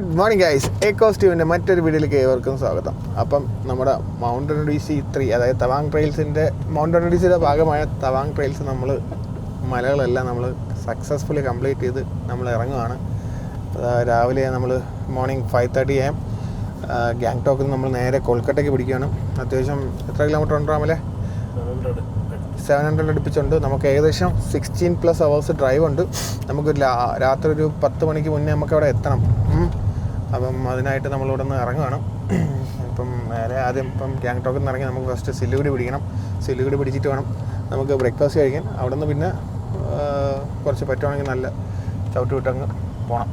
Good morning guys. എക്കോസ്റ്റീവിൻ്റെ മറ്റൊരു വീഡിയോയിലേക്ക് ഏവർക്കും സ്വാഗതം. അപ്പം നമ്മുടെ മൗണ്ടൻ ഒഡീസി 3 അതായത് തവാങ് ട്രെയിൽസിൻ്റെ മൗണ്ടൻ ഒഡീസിയുടെ ഭാഗമായ തവാങ് ട്രെയിൽസ് നമ്മൾ മലകളെല്ലാം നമ്മൾ സക്സസ്ഫുള്ളി കംപ്ലീറ്റ് ചെയ്ത് നമ്മൾ ഇറങ്ങുകയാണ്. രാവിലെ നമ്മൾ മോർണിംഗ് 5:30 AM ഗാങ്ടോക്കിൽ നിന്ന് നമ്മൾ നേരെ കൊൽക്കട്ടയ്ക്ക് പിടിക്കുകയാണ്. അത്യാവശ്യം എത്ര കിലോമീറ്റർ ഉണ്ടോ അമലെ? 700 അടുപ്പിച്ചുണ്ട്. നമുക്ക് ഏകദേശം 16+ hours ഡ്രൈവ് ഉണ്ട്. നമുക്ക് രാത്രി ഒരു 10 മണിക്ക് മുന്നേ നമുക്ക് അവിടെ എത്തണം. അപ്പം അതിനായിട്ട് നമ്മളിവിടെ നിന്ന് ഇറങ്ങുകയാണ്. ഇപ്പം നേരെ ആദ്യം ഇപ്പം ഗാങ്ടോക്കിൽ നിന്ന് ഇറങ്ങി നമുക്ക് ഫസ്റ്റ് സിലിഗുഡി പിടിക്കണം. സിലിഗുഡി പിടിച്ചിട്ട് വേണം നമുക്ക് ബ്രേക്ക്ഫാസ്റ്റ് കഴിക്കാൻ. അവിടെ നിന്ന് പിന്നെ കുറച്ച് പറ്റുവാണെങ്കിൽ നല്ല ചവിട്ട് വിട്ടങ്ങ് പോകണം.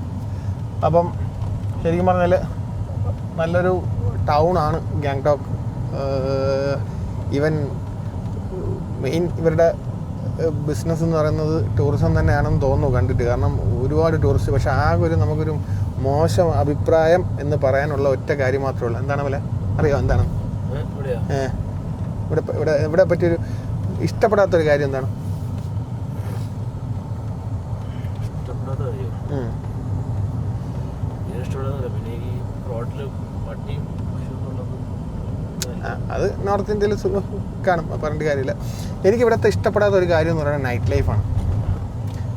അപ്പം ശരിക്കും പറഞ്ഞാൽ നല്ലൊരു ടൗണാണ് ഗാങ്ടോക്ക്. ഈവൻ മെയിൻ ഇവരുടെ ബിസിനസ് എന്ന് പറയുന്നത് ടൂറിസം തന്നെയാണെന്ന് തോന്നുന്നു കണ്ടിട്ട്. കാരണം ഒരുപാട് ടൂറിസ്റ്റ്, പക്ഷെ ആകെ നമുക്കൊരു മോശം അഭിപ്രായം എന്ന് പറയാനുള്ള ഒറ്റ കാര്യം മാത്രമേ ഉള്ളൂ. എന്താണ് പോലെ അറിയാം? എന്താണ് ഇവിടെ ഇവിടെ ഇവിടെ പറ്റിയൊരു ഇഷ്ടപ്പെടാത്തൊരു കാര്യം എന്താണ്? അത് നോർത്ത് ഇന്ത്യയിൽ കാണും, പറഞ്ഞിട്ട് കാര്യമില്ല. എനിക്കിവിടുത്തെ ഇഷ്ടപ്പെടാത്ത ഒരു കാര്യം എന്ന് പറയുന്നത് നൈറ്റ് ലൈഫാണ്.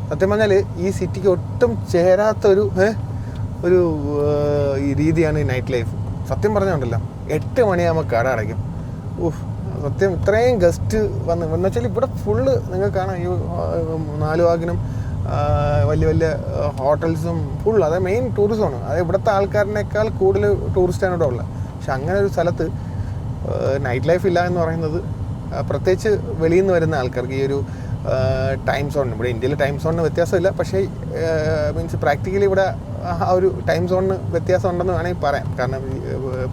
സത്യം പറഞ്ഞാൽ ഈ സിറ്റിക്ക് ഒട്ടും ചേരാത്തൊരു ഒരു രീതിയാണ് ഈ നൈറ്റ് ലൈഫ്. സത്യം പറഞ്ഞുകൊണ്ടല്ലോ 8 മണിയാകുമ്പോൾ കട അടയ്ക്കും. സത്യം ഇത്രയും ഗസ്റ്റ് എന്ന് വെച്ചാൽ ഇവിടെ ഫുള്ള് നിങ്ങൾക്ക് കാണാം. ഈ 4 വാക്കിനും വലിയ വലിയ ഹോട്ടൽസും ഫുൾ, അതായത് മെയിൻ ടൂറിസമാണ്. അത് ഇവിടുത്തെ ആൾക്കാരിനേക്കാൾ കൂടുതൽ ടൂറിസ്റ്റാണ് ഇവിടെ ഉള്ളത്. പക്ഷെ അങ്ങനെ ഒരു സ്ഥലത്ത് നൈറ്റ് ലൈഫ് ഇല്ല എന്ന് പറയുന്നത്, പ്രത്യേകിച്ച് വെളിയിൽ നിന്ന് വരുന്ന ആൾക്കാർക്ക് ഈ ഒരു ടൈം സോൺ, ഇവിടെ ഇന്ത്യയിൽ ടൈം സോണിന് വ്യത്യാസമില്ല, പക്ഷേ മീൻസ് പ്രാക്ടിക്കലി ഇവിടെ ആ ഒരു ടൈം സോണിന് വ്യത്യാസം ഉണ്ടെന്ന് വേണമെങ്കിൽ പറയാം. കാരണം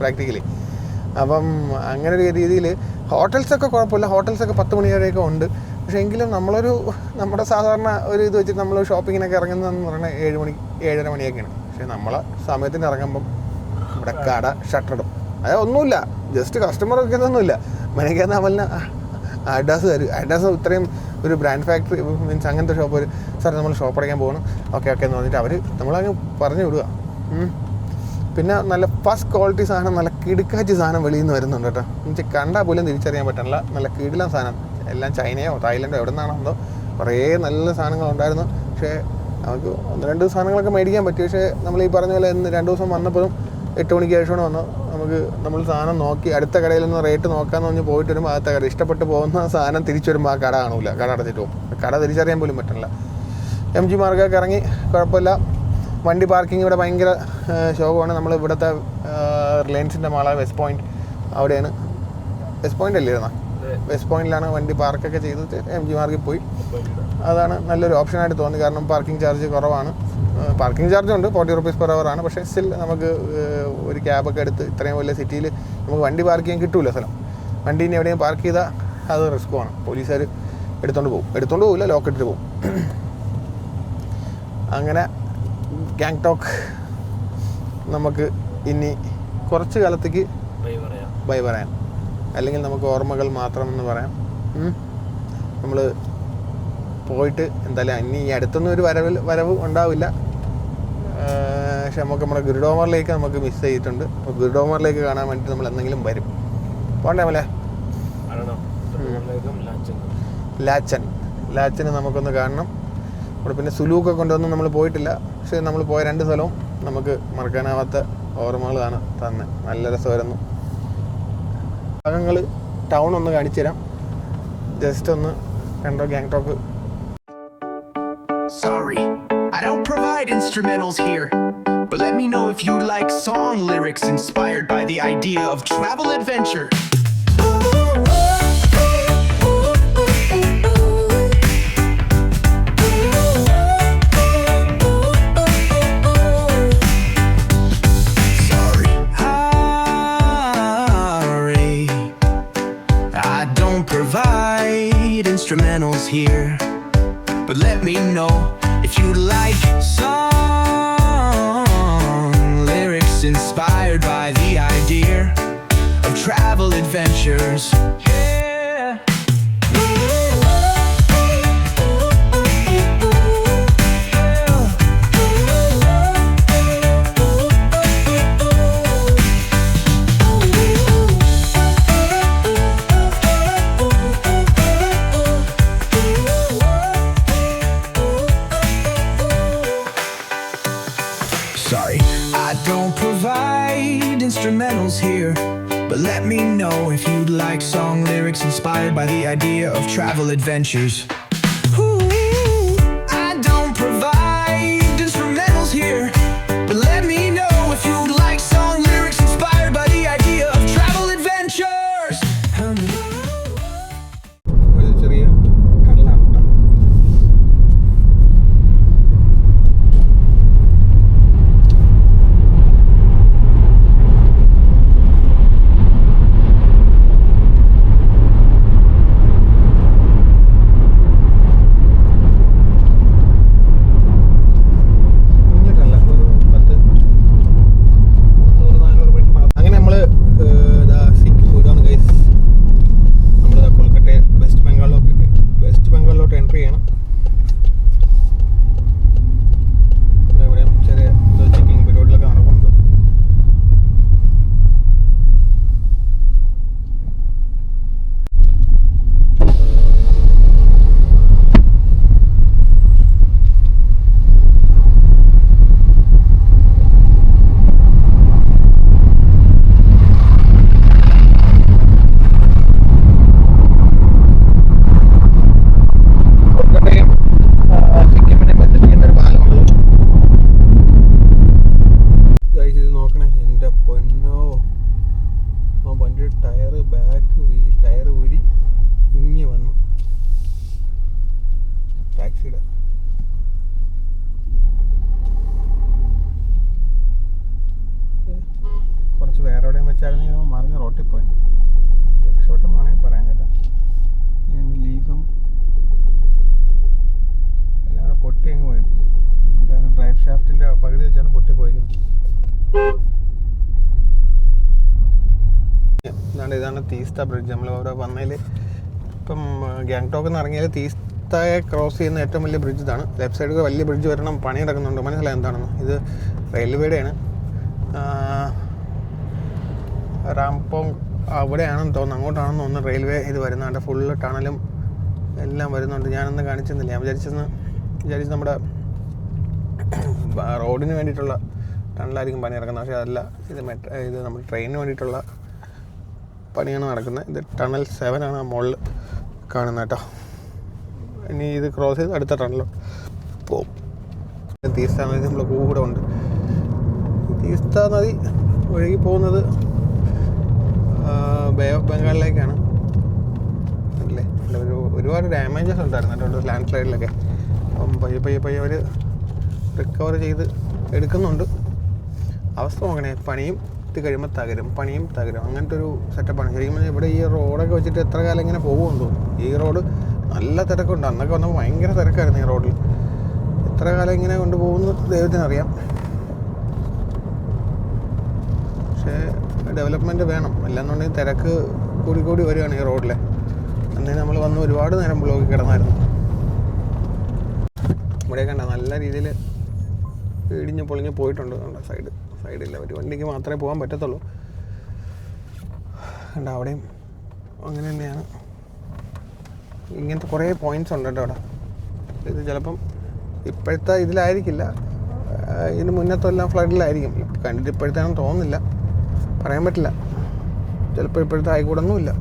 പ്രാക്ടിക്കലി അപ്പം അങ്ങനെ ഒരു രീതിയിൽ ഹോട്ടൽസൊക്കെ കുഴപ്പമില്ല. ഹോട്ടൽസൊക്കെ 10 മണി വരെയൊക്കെ ഉണ്ട്. പക്ഷേ എങ്കിലും നമ്മുടെ സാധാരണ ഒരു ഇത് വെച്ചിട്ട് നമ്മൾ ഷോപ്പിങ്ങിനൊക്കെ ഇറങ്ങുന്നതെന്ന് പറഞ്ഞാൽ 7 മണി 7:30 മണിയൊക്കെയാണ്. പക്ഷേ നമ്മളെ സമയത്തിന് ഇറങ്ങുമ്പം ഇവിടെ കട ഷട്ടറിടും. അതായത് ഒന്നുമില്ല, ജസ്റ്റ് കസ്റ്റമർ വെക്കുന്നൊന്നുമില്ല. മെനക്കാന്ന് അമലിന് അഡാസ് തരും. അഡാസ് ഇത്രയും ഒരു ബ്രാൻഡ് ഫാക്ടറി മീൻസ് അങ്ങനത്തെ ഷോപ്പ്, ഒരു സാർ നമ്മൾ ഷോപ്പ് അടയ്ക്കാൻ പോകണം, ഓക്കെ എന്ന് പറഞ്ഞിട്ട് അവർ നമ്മളങ്ങ് പറഞ്ഞു വിടുക. പിന്നെ നല്ല ഫസ്റ്റ് ക്വാളിറ്റി സാധനം, നല്ല കിടുക്കാച്ചി സാധനം വെളിയിൽ നിന്ന് വരുന്നുണ്ട് കേട്ടോ. എനിക്ക് കണ്ടാൽ പോലും തിരിച്ചറിയാൻ പറ്റില്ല. നല്ല കിടിലൻ സാധനം, എല്ലാം ചൈനയോ തായ്ലൻഡോ എവിടെ നിന്നാണോ എന്തോ കുറേ നല്ല സാധനങ്ങളുണ്ടായിരുന്നു. പക്ഷേ നമുക്ക് 1-2 സാധനങ്ങളൊക്കെ മേടിക്കാൻ പറ്റി. പക്ഷേ നമ്മൾ ഈ പറഞ്ഞ പോലെ 2 ദിവസം വന്നപ്പോഴും 8 മണിക്ക് ശേഷമാണ് വന്നു. നമ്മൾ സാധനം നോക്കി അടുത്ത കടയിൽ നിന്ന് റേറ്റ് നോക്കാമെന്ന് പറഞ്ഞ് പോയിട്ട് വരുമ്പോൾ ആദ്യത്തെ കട ഇഷ്ടപ്പെട്ട് പോകുന്ന സാധനം തിരിച്ചു വരുമ്പോൾ ആ കട കാണില്ല, കട അടച്ചിട്ട് പോകും. കട തിരിച്ചറിയാൻ പോലും പറ്റില്ല. MG മാർഗമൊക്കെ ഇറങ്ങി കുഴപ്പമില്ല. വണ്ടി പാർക്കിംഗ് ഇവിടെ ഭയങ്കര ശോകമാണ്. നമ്മൾ ഇവിടുത്തെ റിലയൻസിൻ്റെ മാള വെസ്റ്റ് പോയിൻറ്റ്, അവിടെയാണ്. വെസ്റ്റ് പോയിൻ്റ് അല്ലേ ഇരുന്ന? വെസ്റ്റ് പോയിൻറ്റിലാണ് വണ്ടി പാർക്കൊക്കെ ചെയ്തിട്ട് MG മാർഗിൽ പോയി. അതാണ് നല്ലൊരു ഓപ്ഷനായിട്ട് തോന്നി. കാരണം പാർക്കിംഗ് ചാർജ് കുറവാണ്. പാർക്കിംഗ് ചാർജ് ഉണ്ട്, 40 rupees per hour ആണ്. പക്ഷേ സ്റ്റിൽ നമുക്ക് ഒരു ക്യാബൊക്കെ എടുത്ത് ഇത്രയും വലിയ സിറ്റിയിൽ നമുക്ക് വണ്ടി പാർക്ക് ചെയ്യാൻ കിട്ടൂല സ്ഥലം. വണ്ടി ഇനി എവിടെയും പാർക്ക് ചെയ്താൽ അത് റിസ്ക്കുമാണ്. പോലീസുകാർ എടുത്തുകൊണ്ട് പോകില്ല, ലോക്ക് ഇട്ടിട്ട് പോകും. അങ്ങനെ ഗാങ്ടോക്ക് നമുക്ക് ഇനി കുറച്ച് കാലത്തേക്ക് ബൈ പറയാം, അല്ലെങ്കിൽ നമുക്ക് ഓർമ്മകൾ മാത്രമെന്ന് പറയാം. നമ്മൾ പോയിട്ട് എന്തായാലും ഇനി ഈ അടുത്തൊന്നും ഒരു വരവ് ഉണ്ടാവില്ല. പക്ഷെ നമ്മുടെ ഗുരുഡോമറിലേക്ക് നമുക്ക് മിസ് ചെയ്തിട്ടുണ്ട്. അപ്പോൾ ഗുരുഡോമറിലേക്ക് കാണാൻ വേണ്ടിയിട്ട് നമ്മൾ എന്തെങ്കിലും വരും. പോണ്ടേ അല്ലേ? ലാച്ചന് നമുക്കൊന്ന് കാണണം. അവിടെ പിന്നെ സുലൂക്കൊക്കെ കൊണ്ടൊന്നും നമ്മൾ പോയിട്ടില്ല. പക്ഷേ നമ്മൾ പോയ 2 സ്ഥലവും നമുക്ക് മറക്കാനാവാത്ത ഓർമ്മകളാണ് തന്നെ. നല്ല രസമായിരുന്നു. ഭാഗങ്ങൾ ടൗൺ ഒന്ന് കാണിച്ചു തരാം. ജസ്റ്റ് ഒന്ന് കണ്ടോ Gangtok. Sorry, I don't provide instrumentals here, but let me know if you like song lyrics inspired by the idea of travel adventure. Sorry, I don't provide instrumentals here, but let me know if you like song lyrics inspired by the idea of travel adventures. Yeah. instrumentals here, but let me know if you'd like song lyrics inspired by the idea of travel adventures. I don't provide instrumentals here, but let me know if you'd like song lyrics inspired by the idea of travel adventures. ഒരു ചെറിയ കടലാണ് കേട്ടോ. Tyre ഊരി ഇങ്ങി വന്നു ടാക്സിയുടെ. കുറച്ച് വേറെ എവിടെയും വെച്ചായിരുന്നെങ്കിൽ മറിഞ്ഞ് റോട്ടിൽ പോയി രക്ഷപ്പെട്ടെന്ന് വേണമെങ്കിൽ പറയാം കേട്ടോ. ലീഫും എല്ലാം കൂടെ പൊട്ടി അങ്ങ് പോയിട്ട് മറ്റേ ഡ്രൈവ് ഷാഫ്റ്റിൻ്റെ പകുതി വെച്ചാണ് പൊട്ടി പോയിരിക്കുന്നത്. ഇതാണ് തീസ്ത ബ്രിഡ്ജ്. നമ്മൾ അവിടെ വന്നതിൽ ഇപ്പം ഗാങ്ടോക്കിൽ നിന്ന് ഇറങ്ങിയാൽ തീസ്തയെ ക്രോസ് ചെയ്യുന്ന ഏറ്റവും വലിയ ബ്രിഡ്ജ് ഇതാണ്. ലെഫ്റ്റ് സൈഡിൽ വലിയ ബ്രിഡ്ജ് വരണം, പണി നടക്കുന്നുണ്ട്. മനസ്സിലായി എന്താണെന്ന്? ഇത് റെയിൽവേയുടെയാണ്. റാംപോങ് അവിടെയാണെന്ന് തോന്നുന്നു, അങ്ങോട്ടാണെന്ന് തോന്നുന്നു റെയിൽവേ ഇത് വരുന്നുണ്ട്. ഫുള്ള് ടണലും എല്ലാം വരുന്നുണ്ട്. ഞാനൊന്നും കാണിച്ചെന്നില്ല. ഞാൻ വിചാരിച്ച് നമ്മുടെ റോഡിന് വേണ്ടിയിട്ടുള്ള ടണലായിരിക്കും പണി നടക്കുന്നത്. പക്ഷേ അതല്ല, ഇത് നമ്മുടെ ട്രെയിനിന് വേണ്ടിയിട്ടുള്ള പണിയാണ് നടക്കുന്നത്. ഇത് ടണൽ 7 ആണ് ആ മുകളിൽ കാണുന്നത് കേട്ടോ. ഇനി ഇത് ക്രോസ് ചെയ്ത് അടുത്ത ടണലോ പോവും. തീസ്ത നദി നമ്മൾ കൂടെ ഉണ്ട്. തീസ്ത നദി ഒഴുകി പോകുന്നത് ബേ ഓഫ് ബംഗാളിലേക്കാണ് അല്ലേ. ഒരുപാട് ഡാമേജസ് ഉണ്ടായിരുന്നു കേട്ടോ ലാൻഡ് സ്ലൈഡിലൊക്കെ. അപ്പം പയ്യെ അവർ റിക്കവർ ചെയ്ത് എടുക്കുന്നുണ്ട്. അവസ്ഥ നോക്കണേ, പണിയും കഴിയുമ്പോൾ പണിയും തകരും. അങ്ങനത്തെ ഒരു സെറ്റപ്പാണ് ശരിക്കും. ഇവിടെ ഈ റോഡൊക്കെ വെച്ചിട്ട് എത്ര കാലം ഇങ്ങനെ പോകുമെന്ന് തോന്നുന്നു. ഈ റോഡ് നല്ല തിരക്കുണ്ട്. അന്നൊക്കെ വന്നപ്പോൾ ഭയങ്കര തിരക്കായിരുന്നു ഈ റോഡിൽ. എത്ര കാലം ഇങ്ങനെ കൊണ്ടുപോകുന്നു ദൈവത്തിനറിയാം. പക്ഷേ ഡെവലപ്മെൻറ്റ് വേണം. അല്ലാന്നുണ്ടെങ്കിൽ തിരക്ക് കൂടി വരികയാണ് ഈ റോഡിൽ. അന്നേ നമ്മൾ വന്ന് ഒരുപാട് നേരം ബ്ലോക്കിൽ കിടന്നായിരുന്നു. ഇവിടെ കണ്ട നല്ല രീതിയിൽ ഇടിഞ്ഞ് പൊളിഞ്ഞ് പോയിട്ടുണ്ട്. സൈഡില്ല, ഒരു വണ്ടിക്ക് മാത്രമേ പോകാൻ പറ്റത്തുള്ളൂ. കണ്ട അവിടെയും അങ്ങനെ തന്നെയാണ്. ഇങ്ങനത്തെ കുറേ പോയിൻറ്റ്സ് ഉണ്ട് കേട്ടോ അവിടെ. ഇത് ചിലപ്പം ഇപ്പോഴത്തെ ഇതിലായിരിക്കില്ല, ഇതിന് മുന്നത്തെല്ലാം ഫ്ലഡിലായിരിക്കും. കണ്ടിട്ട് ഇപ്പോഴത്തേനും തോന്നുന്നില്ല, പറയാൻ പറ്റില്ല. ചിലപ്പോൾ ഇപ്പോഴത്തെ ആയിക്കൂടൊന്നുമില്ല.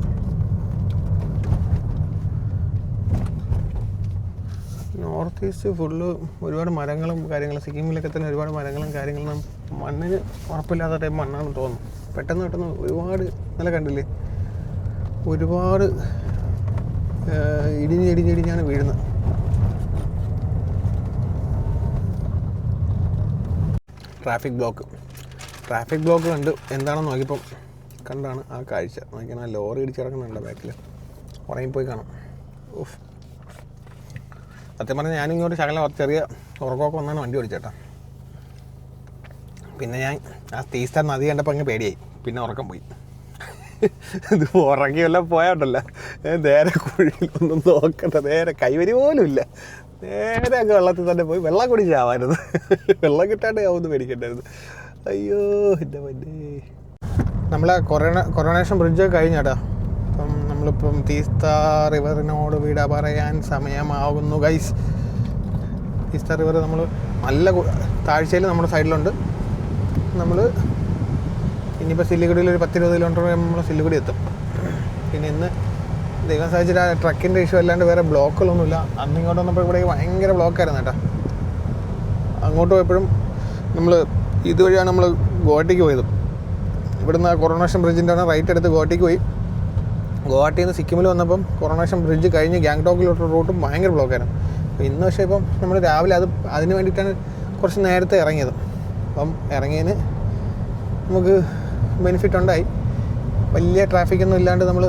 നോർത്ത് ഈസ്റ്റ് ഫുള്ള് ഒരുപാട് മരങ്ങളും കാര്യങ്ങളും. സിക്കിമിലൊക്കെ തന്നെ ഒരുപാട് മരങ്ങളും കാര്യങ്ങളും. മണ്ണിന് ഉറപ്പില്ലാത്ത ടൈപ്പ് മണ്ണാണെന്ന് തോന്നുന്നു. പെട്ടെന്ന് ഒരുപാട് നല്ല കണ്ടില്ലേ, ഒരുപാട് ഇടിഞ്ഞാണ് വീഴുന്നത്. ട്രാഫിക് ബ്ലോക്ക് കണ്ട് എന്താണെന്ന് നോക്കിയപ്പം കണ്ടാണ് ആ കാഴ്ച. നോക്കിയാൽ ആ ലോറി ഇടിച്ചിറങ്ങുന്നുണ്ട് ബാക്കിൽ. ഉറങ്ങിപ്പോയി കാണാം. ഓഫ്, സത്യം പറഞ്ഞാൽ ഞാനിങ്ങോട്ട് ചെറിയ ഉറക്കമൊക്കെ വന്നാണ് വണ്ടി ഓടിച്ചേട്ടാ. പിന്നെ ഞാൻ ആ തീസ്ത നദി കണ്ടപ്പോൾ അങ്ങ് പേടിയായി. പിന്നെ ഉറക്കം പോയി. ഇത് ഉറങ്ങി വല്ല പോയാട്ടല്ല, നേരെ കുഴിയിലൊന്നും നോക്കണ്ട, നേരെ കൈവരി പോലും ഇല്ല, നേരെ അങ്ങ് വെള്ളത്തിൽ തന്നെ പോയി വെള്ളം കുടിച്ചാവായിരുന്നു. വെള്ളം കിട്ടാണ്ട് ആവുമെന്ന് പേടിക്കണ്ടായിരുന്നു. അയ്യോ എൻ്റെ മറ്റേ നമ്മളെ കൊറോണേഷൻ ബ്രിഡ്ജ് കഴിഞ്ഞാട്ടാ. അപ്പം നമ്മളിപ്പം തീസ്ത റിവറിനോട് വിട പറയാൻ സമയമാകുന്നു ഗൈസ്. തീസ്ത റിവർ നമ്മൾ നല്ല താഴ്ചയിൽ നമ്മുടെ സൈഡിലുണ്ട്. നമ്മൾ ഇനിയിപ്പോൾ സില്ലിഗുഡിയിൽ ഒരു 10-20 കിലോമീറ്റർ നമ്മൾ സില്ലിഗുഡി എത്തും. പിന്നെ ഇന്ന് ദൈവം സാധിച്ചിട്ട് ആ ട്രക്കിൻ്റെ ഇഷ്യൂ അല്ലാണ്ട് വേറെ ബ്ലോക്കുകളൊന്നുമില്ല. അന്ന് ഇങ്ങോട്ട് വന്നപ്പോൾ ഇവിടെ ഭയങ്കര ബ്ലോക്കായിരുന്നു കേട്ടോ. അങ്ങോട്ട് പോയപ്പോഴും നമ്മൾ ഇതുവഴിയാണ് നമ്മൾ ഗുവാഹട്ടിക്ക് പോയത്. ഇവിടുന്ന് കൊറോണേഷൻ ബ്രിഡ്ജിൻ്റെ റൈറ്റ് എടുത്ത് ഗുവാഹട്ടിക്ക് പോയി. ഗുവാഹട്ടിയിൽ നിന്ന് സിക്കിമിൽ വന്നപ്പം കൊറോണേഷൻ ബ്രിഡ്ജ് കഴിഞ്ഞ് ഗാങ്ടോക്കിലോട്ട് റൂട്ടും ഭയങ്കര ബ്ലോക്കായിരുന്നു. അപ്പോൾ ഇന്ന് പക്ഷേ ഇപ്പം നമ്മൾ രാവിലെ അതിന് വേണ്ടിയിട്ടാണ് കുറച്ച് നേരത്തെ ഇറങ്ങിയത്. അപ്പം ഇറങ്ങിയതിന് നമുക്ക് ബെനിഫിറ്റ് ഉണ്ടായി. വലിയ ട്രാഫിക്കൊന്നും ഇല്ലാണ്ട് നമ്മൾ,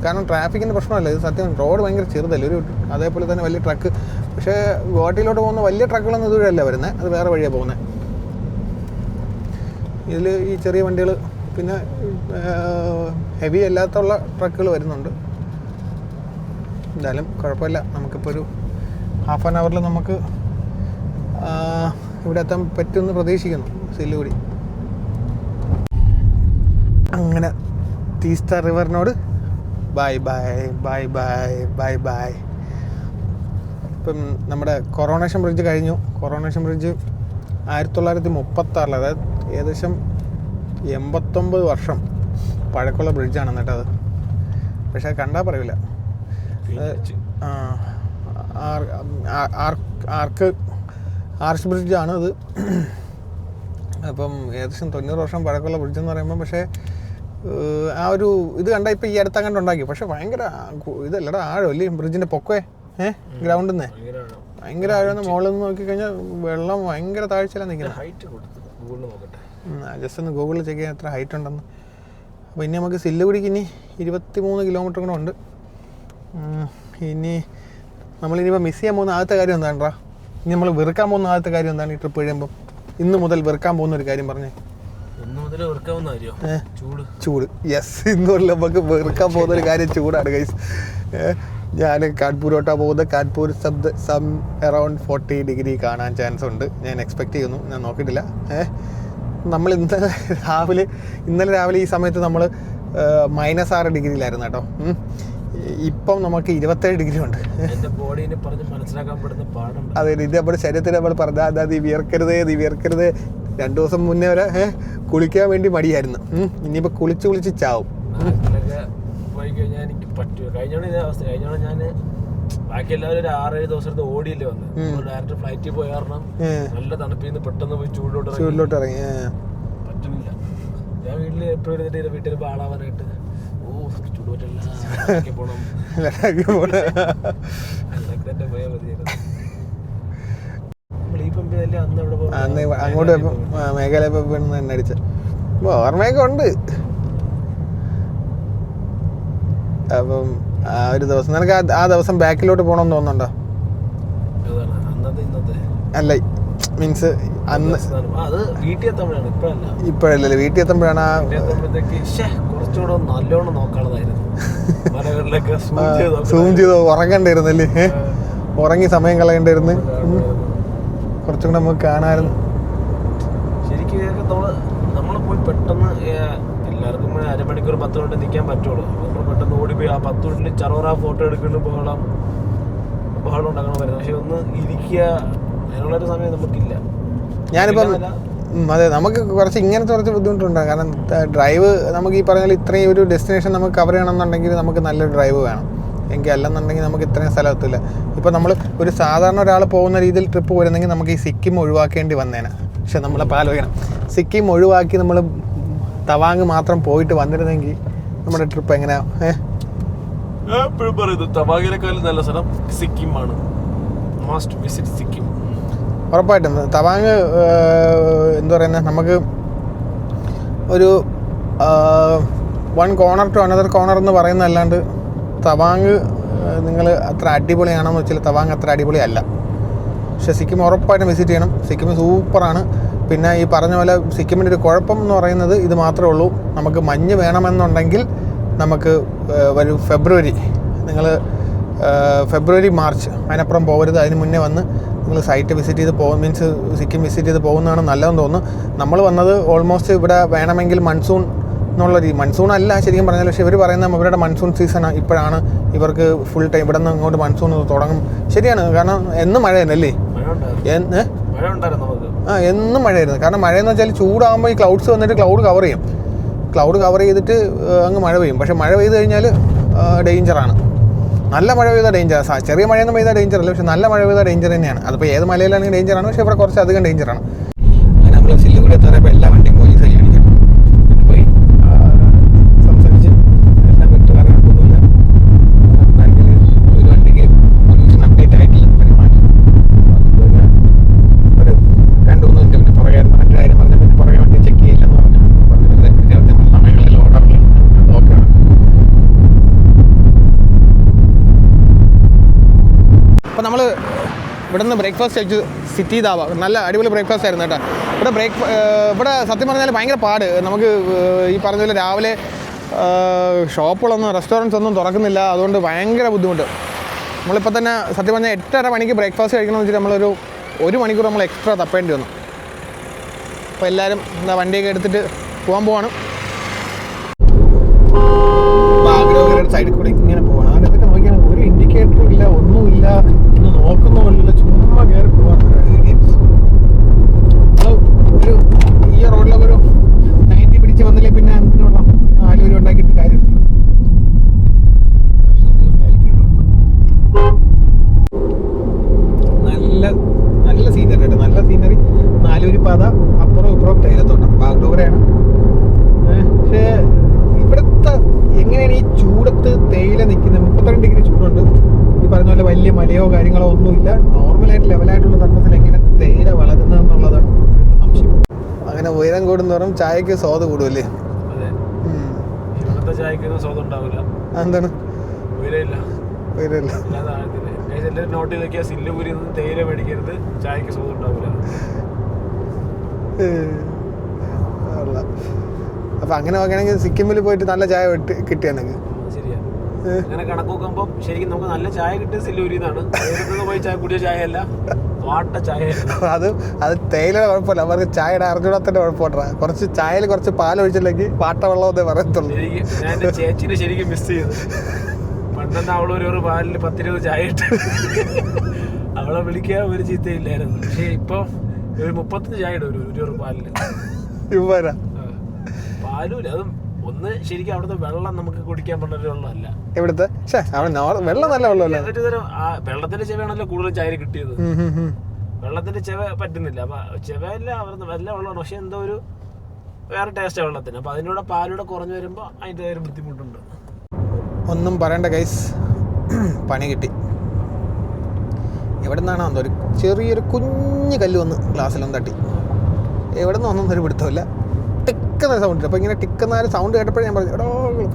കാരണം ട്രാഫിക്കിൻ്റെ പ്രശ്നമല്ല ഇത്, സത്യം റോഡ് ഭയങ്കര ചെറുതല്ലേ, ഒരു അതേപോലെ തന്നെ വലിയ ട്രക്ക്. പക്ഷേ ഗുവാഹട്ടിയിലോട്ട് പോകുന്ന വലിയ ട്രക്കുകളൊന്നും ഇതുവരെയല്ല വരുന്നത്, അത് വേറെ വഴിയാണ് പോകുന്നത്. ഇതിൽ ഈ ചെറിയ വണ്ടികൾ പിന്നെ ഹെവി അല്ലാത്തുള്ള ട്രക്കുകൾ വരുന്നുണ്ട്. എന്തായാലും കുഴപ്പമില്ല, നമുക്കിപ്പോൾ ഒരു ഹാഫ് ആൻ അവറിൽ നമുക്ക് ഇവിടെ എത്താൻ പറ്റുമെന്ന് പ്രതീക്ഷിക്കുന്നു സില്ലിഗുഡി. അങ്ങനെ തീസ്ത റിവറിനോട് bye bye bye bye bye bye. ഇപ്പം നമ്മുടെ കൊറോണേഷൻ ബ്രിഡ്ജ് കഴിഞ്ഞു. കൊറോണേഷൻ ബ്രിഡ്ജ് 1936, അതായത് ഏകദേശം 89 വർഷം പഴക്കമുള്ള ബ്രിഡ്ജാണ് എന്നിട്ട് അത്. പക്ഷേ കണ്ടാൽ പറയില്ല, ആർച്ച് ബ്രിഡ്ജാണ് അത്. അപ്പം ഏകദേശം 90 വർഷം പഴക്കമുള്ള ബ്രിഡ്ജ് എന്ന് പറയുമ്പോൾ, പക്ഷേ ആ ഒരു ഇത് കണ്ടാൽ ഇപ്പോൾ ഈ അടുത്ത കണ്ട് ഉണ്ടാക്കി. പക്ഷേ ഭയങ്കര ഇതല്ലടാ ആഴമല്ലേ ബ്രിഡ്ജിൻ്റെ പൊക്കേ, ഗ്രൗണ്ടിൽ നിന്ന് ഭയങ്കര ആഴമെന്ന് മുകളിൽ നിന്ന് നോക്കിക്കഴിഞ്ഞാൽ വെള്ളം ഭയങ്കര താഴ്ചയിലാണ് നിൽക്കുന്നത്. ജസ്റ്റ് ഒന്ന് ഗൂഗിളിൽ ചെക്ക് ചെയ്യാൻ എത്ര ഹൈറ്റ് ഉണ്ടെന്ന്. അപ്പോൾ ഇനി നമുക്ക് സില്ലിഗുഡിക്ക് ഇനി 23 കിലോമീറ്റർ കൂടെ ഉണ്ട്. ഇനി നമ്മളിനിയിപ്പോൾ മിസ് ചെയ്യാൻ പോകുന്ന ആദ്യത്തെ കാര്യം എന്താണ്ടാ, ഇനി നമ്മൾ വെറുക്കാൻ പോകുന്ന ആദ്യത്തെ കാര്യം എന്താണ് ഈ ട്രിപ്പ് കഴിയുമ്പോൾ? ഇന്ന് മുതൽ വെറുക്കാൻ പോകുന്ന ഒരു കാര്യം പറഞ്ഞേ. ചൂട്. യെസ്, ഇന്ന് മുതൽ നമുക്ക് വെറുക്കാൻ പോകുന്ന ഒരു കാര്യം ചൂടാണ് ഗൈസ്. ഞാൻ കാൺപൂരോട്ടാ പോകുന്നത്. കാൺപൂർ സം അറൗണ്ട് 40 ഡിഗ്രി കാണാൻ ചാൻസ് ഉണ്ട്. ഞാൻ എക്സ്പെക്ട് ചെയ്യുന്നു, ഞാൻ നോക്കിയിട്ടില്ല. നമ്മൾ ഇന്നലെ രാവിലെ ഈ സമയത്ത് നമ്മൾ -6 ഡിഗ്രിയിലായിരുന്നു കേട്ടോ. ഇപ്പം നമുക്ക് 27 ഡിഗ്രി ഉണ്ട്. അതെ, ഇത് നമ്മുടെ ശരീരത്തിന് നമ്മൾ പറഞ്ഞാൽ നീ വിയർക്കരുത് 2 ദിവസം മുന്നേ വരെ കുളിക്കാൻ വേണ്ടി മടിയായിരുന്നു. ഇനിയിപ്പോൾ കുളിച്ച് ചാവും. ബാക്കി എല്ലാവരും ഒരു 6-7 ദിവസത്തെ ഓടിയില്ലേ വന്ന്, ഡയറക്റ്റ് ഫ്ലൈറ്റിൽ പോയ കാരണം നല്ല തണുപ്പിന്ന് പെട്ടെന്ന് പോയി ചൂടിലോട്ട് ഇറങ്ങി. പറ്റുന്നില്ല. ഞാൻ വീട്ടിൽ എപ്പോഴും ഇരുന്നിട്ട് വീട്ടിൽ പാടാവാനായിട്ട് ചൂട് പറ്റില്ല പോണം പോയാൽ മതിയായിരുന്നു. അന്ന് അങ്ങോട്ട് മേഘാലയ തന്നെ അടിച്ച ഓർമ്മയൊക്കെ ഉണ്ട്. അപ്പം ആ ഒരു ദിവസം നിനക്ക് ആ ദിവസം ബാക്കിലോട്ട് പോകണമെന്ന് തോന്നുന്നുണ്ടോ? അല്ല, മീൻസ് അന്ന് ഇപ്പോഴല്ലേ വീട്ടിൽ എത്തുമ്പോഴാണ് സൂം ചെയ്ത് ഉറങ്ങണ്ടായിരുന്നല്ലേ, ഉറങ്ങി സമയം കളയണ്ടായിരുന്നു. കുറച്ചും കൂടെ നമുക്ക് കാണാമായിരുന്നു. ശരിക്കും നമ്മൾ പോയി പെട്ടെന്ന് എല്ലാവർക്കും 1/2 മണിക്കൂർ 10 മിനിറ്റ് നിൽക്കാൻ പറ്റുള്ളൂ. നമ്മൾ പെട്ടെന്ന് ഓടിപ്പോയി ആ 10 മിനിറ്റിൽ ചറോറ ഫോട്ടോ എടുക്കുന്നു, ബഹളം ഉണ്ടാക്കണം വരുന്നത്. പക്ഷെ ഒന്ന് ഇരിക്കുക അതിനുള്ളൊരു സമയം നമുക്കില്ല. ഞാനിപ്പം അതെ, നമുക്ക് കുറച്ച് ബുദ്ധിമുട്ടുണ്ടാകും. കാരണം ഡ്രൈവ് നമുക്ക് ഈ പറഞ്ഞാൽ ഇത്രയും ഒരു ഡെസ്റ്റിനേഷൻ നമുക്ക് കവർ ചെയ്യണമെന്നുണ്ടെങ്കിൽ നമുക്ക് നല്ലൊരു ഡ്രൈവ് വേണം. എങ്കിൽ അല്ലെന്നുണ്ടെങ്കിൽ നമുക്ക് ഇത്രയും സ്ഥലത്തില്ല. ഇപ്പോൾ നമ്മൾ ഒരു സാധാരണ ഒരാൾ പോകുന്ന രീതിയിൽ ട്രിപ്പ് പോരുന്നെങ്കിൽ നമുക്ക് ഈ സിക്കിം ഒഴിവാക്കേണ്ടി വന്നേനെ. പക്ഷെ നമ്മളപ്പോൾ ആലോചിക്കണം, സിക്കിം ഒഴിവാക്കി നമ്മൾ തവാങ് മാത്രം പോയിട്ട് വന്നിരുന്നെങ്കിൽ നമ്മുടെ ട്രിപ്പ് എങ്ങനെയാ? എപ്പോഴും പറയുന്നത് തവാങ്ങിനെക്കാളും നല്ല സ്ഥലം സിക്കിമാണ്. Must visit Sikkim. ഉറപ്പായിട്ടും തവാങ് എന്താ പറയുന്നത്, നമുക്ക് ഒരു 1 കോർണർ ടു അനദർ കോർണർ എന്ന് പറയുന്നതല്ലാണ്ട് തവാങ് നിങ്ങൾ അത്ര അടിപൊളിയാണെന്ന് വെച്ചാൽ തവാങ് അത്ര അടിപൊളിയല്ല. പക്ഷേ സിക്കിം ഉറപ്പായിട്ടും വിസിറ്റ് ചെയ്യണം. സിക്കിം സൂപ്പറാണ്. പിന്നെ ഈ പറഞ്ഞ പോലെ സിക്കിമിൻ്റെ ഒരു കുഴപ്പം എന്ന് പറയുന്നത് ഇത് മാത്രമേ ഉള്ളൂ, നമുക്ക് മഞ്ഞ് വേണമെന്നുണ്ടെങ്കിൽ നമുക്ക് ഒരു ഫെബ്രുവരി, മാർച്ച് അതിനപ്പുറം പോകരുത്. അതിന് മുന്നേ വന്ന് നിങ്ങൾ സൈറ്റ് വിസിറ്റ് ചെയ്ത് മീൻസ് സിക്കിം വിസിറ്റ് ചെയ്ത് പോകുന്നതാണ് നല്ലതെന്ന് തോന്നുന്നു. നമ്മൾ വന്നത് ഓൾമോസ്റ്റ് ഇവിടെ വേണമെങ്കിൽ മൺസൂൺ മൺസൂൺ അല്ല ശരിക്കും പറഞ്ഞാൽ, പക്ഷേ ഇവർ പറയുന്ന ഇവരുടെ മൺസൂൺ സീസൺ ഇപ്പോഴാണ്. ഇവർക്ക് ഫുൾ ടൈം ഇവിടെ നിന്ന് ഇങ്ങോട്ട് മൺസൂൺ തുടങ്ങും. ശരിയാണ്, കാരണം എന്നും മഴ തന്നെയല്ലേ? എന്നും മഴയായിരുന്നു. കാരണം മഴയെന്ന് വെച്ചാൽ ചൂടാകുമ്പോൾ ഈ ക്ലൗഡ്സ് വന്നിട്ട് ക്ലൗഡ് കവർ ചെയ്യും. ക്ലൗഡ് കവർ ചെയ്തിട്ട് അങ്ങ് മഴ പെയ്യും. പക്ഷേ മഴ പെയ്ത് കഴിഞ്ഞാൽ ഡേഞ്ചറാണ്. നല്ല മഴ പെയ്താൽ ഡേഞ്ചർ. ചെറിയ മഴയൊന്നും പെയ്താൽ ഡേഞ്ചർ അല്ല, പക്ഷേ നല്ല മഴ പെയ്താൽ ഡേഞ്ചർ തന്നെയാണ്. അതിപ്പോൾ ഏത് മലയിലാണെങ്കിൽ ഡേഞ്ചറാണ്, പക്ഷേ ഇവിടെ കുറച്ച് അധികം ഡേഞ്ചറാണ്. നമ്മൾ സില്ലിഗുഡി എത്താറപ്പോൾ എല്ലാ വണ്ടിയും പോലീസ് കാണിക്കും. പോയി സംസാരിച്ച് എല്ലാം വിട്ട് പറയാനൊന്നുമില്ല. ബാങ്കിൽ ഒരു വണ്ടിക്ക് പൊല്യൂഷൻ അപ്ഡേറ്റ് ആയിട്ടില്ല പെരുമാറ്റി. പിന്നെ ഒരു 2-3 മിനിറ്റ് പിന്നെ പുറകെ മറ്റു കാര്യം പറഞ്ഞ പിന്നെ പുറകെ വണ്ടി ചെക്ക് ചെയ്യില്ലെന്ന് പറഞ്ഞു. സമയങ്ങളിൽ ഓർഡറിൽ ഓക്കെയാണ്. അപ്പോൾ നമ്മൾ ഇവിടെ നിന്ന് ബ്രേക്ക്ഫാസ്റ്റ് കഴിച്ചു. സിറ്റി ധാബ നല്ല അടിപൊളി ബ്രേക്ക്ഫാസ്റ്റ് ആയിരുന്നു കേട്ടോ. ഇവിടെ സത്യം പറഞ്ഞാൽ ഭയങ്കര പാട്. നമുക്ക് ഈ പറഞ്ഞ പോലെ രാവിലെ ഷോപ്പുകളൊന്നും റെസ്റ്റോറൻറ്റ്സ് ഒന്നും തുറക്കുന്നില്ല. അതുകൊണ്ട് ഭയങ്കര ബുദ്ധിമുട്ട്. നമ്മളിപ്പോൾ തന്നെ സത്യം പറഞ്ഞാൽ 8:30 മണിക്ക് ബ്രേക്ക്ഫാസ്റ്റ് കഴിക്കണമെന്ന് വെച്ചിട്ട് ഒരു മണിക്കൂർ നമ്മൾ എക്സ്ട്രാ തപ്പേണ്ടി വന്നു. അപ്പോൾ എല്ലാവരും വണ്ടിയൊക്കെ എടുത്തിട്ട് പോകാൻ ബാംഗ്ലൂർ സൈഡിൽ കൂടെ ഇങ്ങനെ പോകണം. അവിടെ എന്നിട്ട് നോക്കിയാൽ ഒരു ഇൻഡിക്കേറ്ററും ഇല്ല, ഒന്നുമില്ല, ഒന്ന് നോക്കുന്നുമില്ല, ചുമ്മാ കയറി പോകാൻ. ഒരു ഈ റോഡിലൊക്കെ ഒരു 90 പിടിച്ച് വന്നില്ലേ പിന്നെ അതിനുള്ള 4 രൂപ ഉണ്ടാക്കിയിട്ട് കാര്യമില്ല. നല്ല സീനറി കേട്ടോ, നല്ല സീനറി. 4 പാത, അപ്പുറവും ഇപ്പുറവും തേയിലത്തോട്ടം. ബാഗ്ഡോഗ്രയാണ്. പക്ഷേ ഇവിടുത്തെ എങ്ങനെയാണ് ഈ ചൂടത്ത് തേയില നിൽക്കുന്നത്? 32 ഡിഗ്രി ചൂടുണ്ട്. ഈ പറഞ്ഞ പോലെ വലിയ മലയോ കാര്യങ്ങളോ ഒന്നുമില്ല. നോർമലായിട്ട് ലെവലായിട്ടുള്ള സർഫസിൽ എങ്ങനെ തേയില വളരുന്നതെന്നുള്ളതാണ് സംശയം. അങ്ങനെ ഉയരം കൂടുന്നവരും ചായക്ക് സ്വാദ് കൂടുമല്ലേ? എന്താണ് ഉയരമില്ല? നോട്ട് ചെയ്തൊക്കെയാ സില്ലുപുരി തേയില മേടിക്കരുത്, ചായക്ക് സ്വാദ് ഉണ്ടാവില്ല. അപ്പൊ അങ്ങനെ നോക്കുകയാണെങ്കിൽ സിക്കിമിൽ പോയിട്ട് നല്ല ചായ കിട്ടിയാണെങ്കിൽ ശരിയാ. അങ്ങനെ കണക്ക് നോക്കുമ്പോ ശരിക്കും നമുക്ക് നല്ല ചായ കിട്ടിയ സില്ലുപുരിന്നാണ്. പോയി ചായ കുടിച്ച ചായ അല്ല, വാട്ട ചായ. അത് തേയിലയുടെ കുഴപ്പമില്ല, അവർക്ക് ചായയുടെ അറിഞ്ഞൂടാത്തതിന്റെ കുഴപ്പമില്ല. കുറച്ച് ചായയിൽ കുറച്ച് പാലൊഴിച്ചില്ലെങ്കിൽ വാട്ട വെള്ളം എന്നേ പറയത്തുള്ളൂ. ഞാൻ എന്റെ ചേച്ചിനെ ശരിക്കും മിസ് ചെയ്തു. പണ്ടെന്ന് അവളൊരു പാലിന് 10-20 ചായ ഇട്ട് അവളെ വിളിക്കാൻ ഒരു ചീത്തയില്ലായിരുന്നു. പക്ഷെ ഇപ്പൊ ഒരു 35 ചായ ഇടും ഒരു പാലിന്. പാലുമില്ല. അതും ഒന്ന് ശരിക്കും അവിടുത്തെ വെള്ളം നമുക്ക് കുടിക്കാൻ പറ്റുന്ന വെള്ളമല്ല ഇവിടുത്തെ. വെള്ളം നല്ല വെള്ളമല്ല. ഒരു തരം വെള്ളത്തിന്റെ ചെവയാണല്ലോ കൂടുതൽ ചായ കിട്ടിയത്. വെള്ളത്തിന്റെ ചെവ പറ്റുന്നില്ല. അപ്പൊ ചെവയല്ല അവിടുന്ന് നല്ല വെള്ളമാണ്, പക്ഷെ എന്തോ ഒരു വേറെ ടേസ്റ്റ് വെള്ളത്തിന്. അപ്പൊ അതിനൂടെ പാലൂടെ കുറഞ്ഞു വരുമ്പോ അതിന്റെ ഒരു ബുദ്ധിമുട്ടുണ്ട്. ഒന്നും പറയണ്ട ഗൈസ്, പണി കിട്ടി. എവിടെ നിന്നാണോ ഒരു ചെറിയൊരു കുഞ്ഞു കല്ല് വന്ന് ഗ്ലാസ്സിലൊന്നും തട്ടി. എവിടെ നിന്ന് ഒന്നും ഒരു പിടുത്തമില്ല. ടിക്കുന്ന സൗണ്ട്. അപ്പോൾ ഇങ്ങനെ ടിക്കുന്ന ഒരു സൗണ്ട് കേട്ടപ്പോഴേ ഞാൻ പറഞ്ഞു എടോ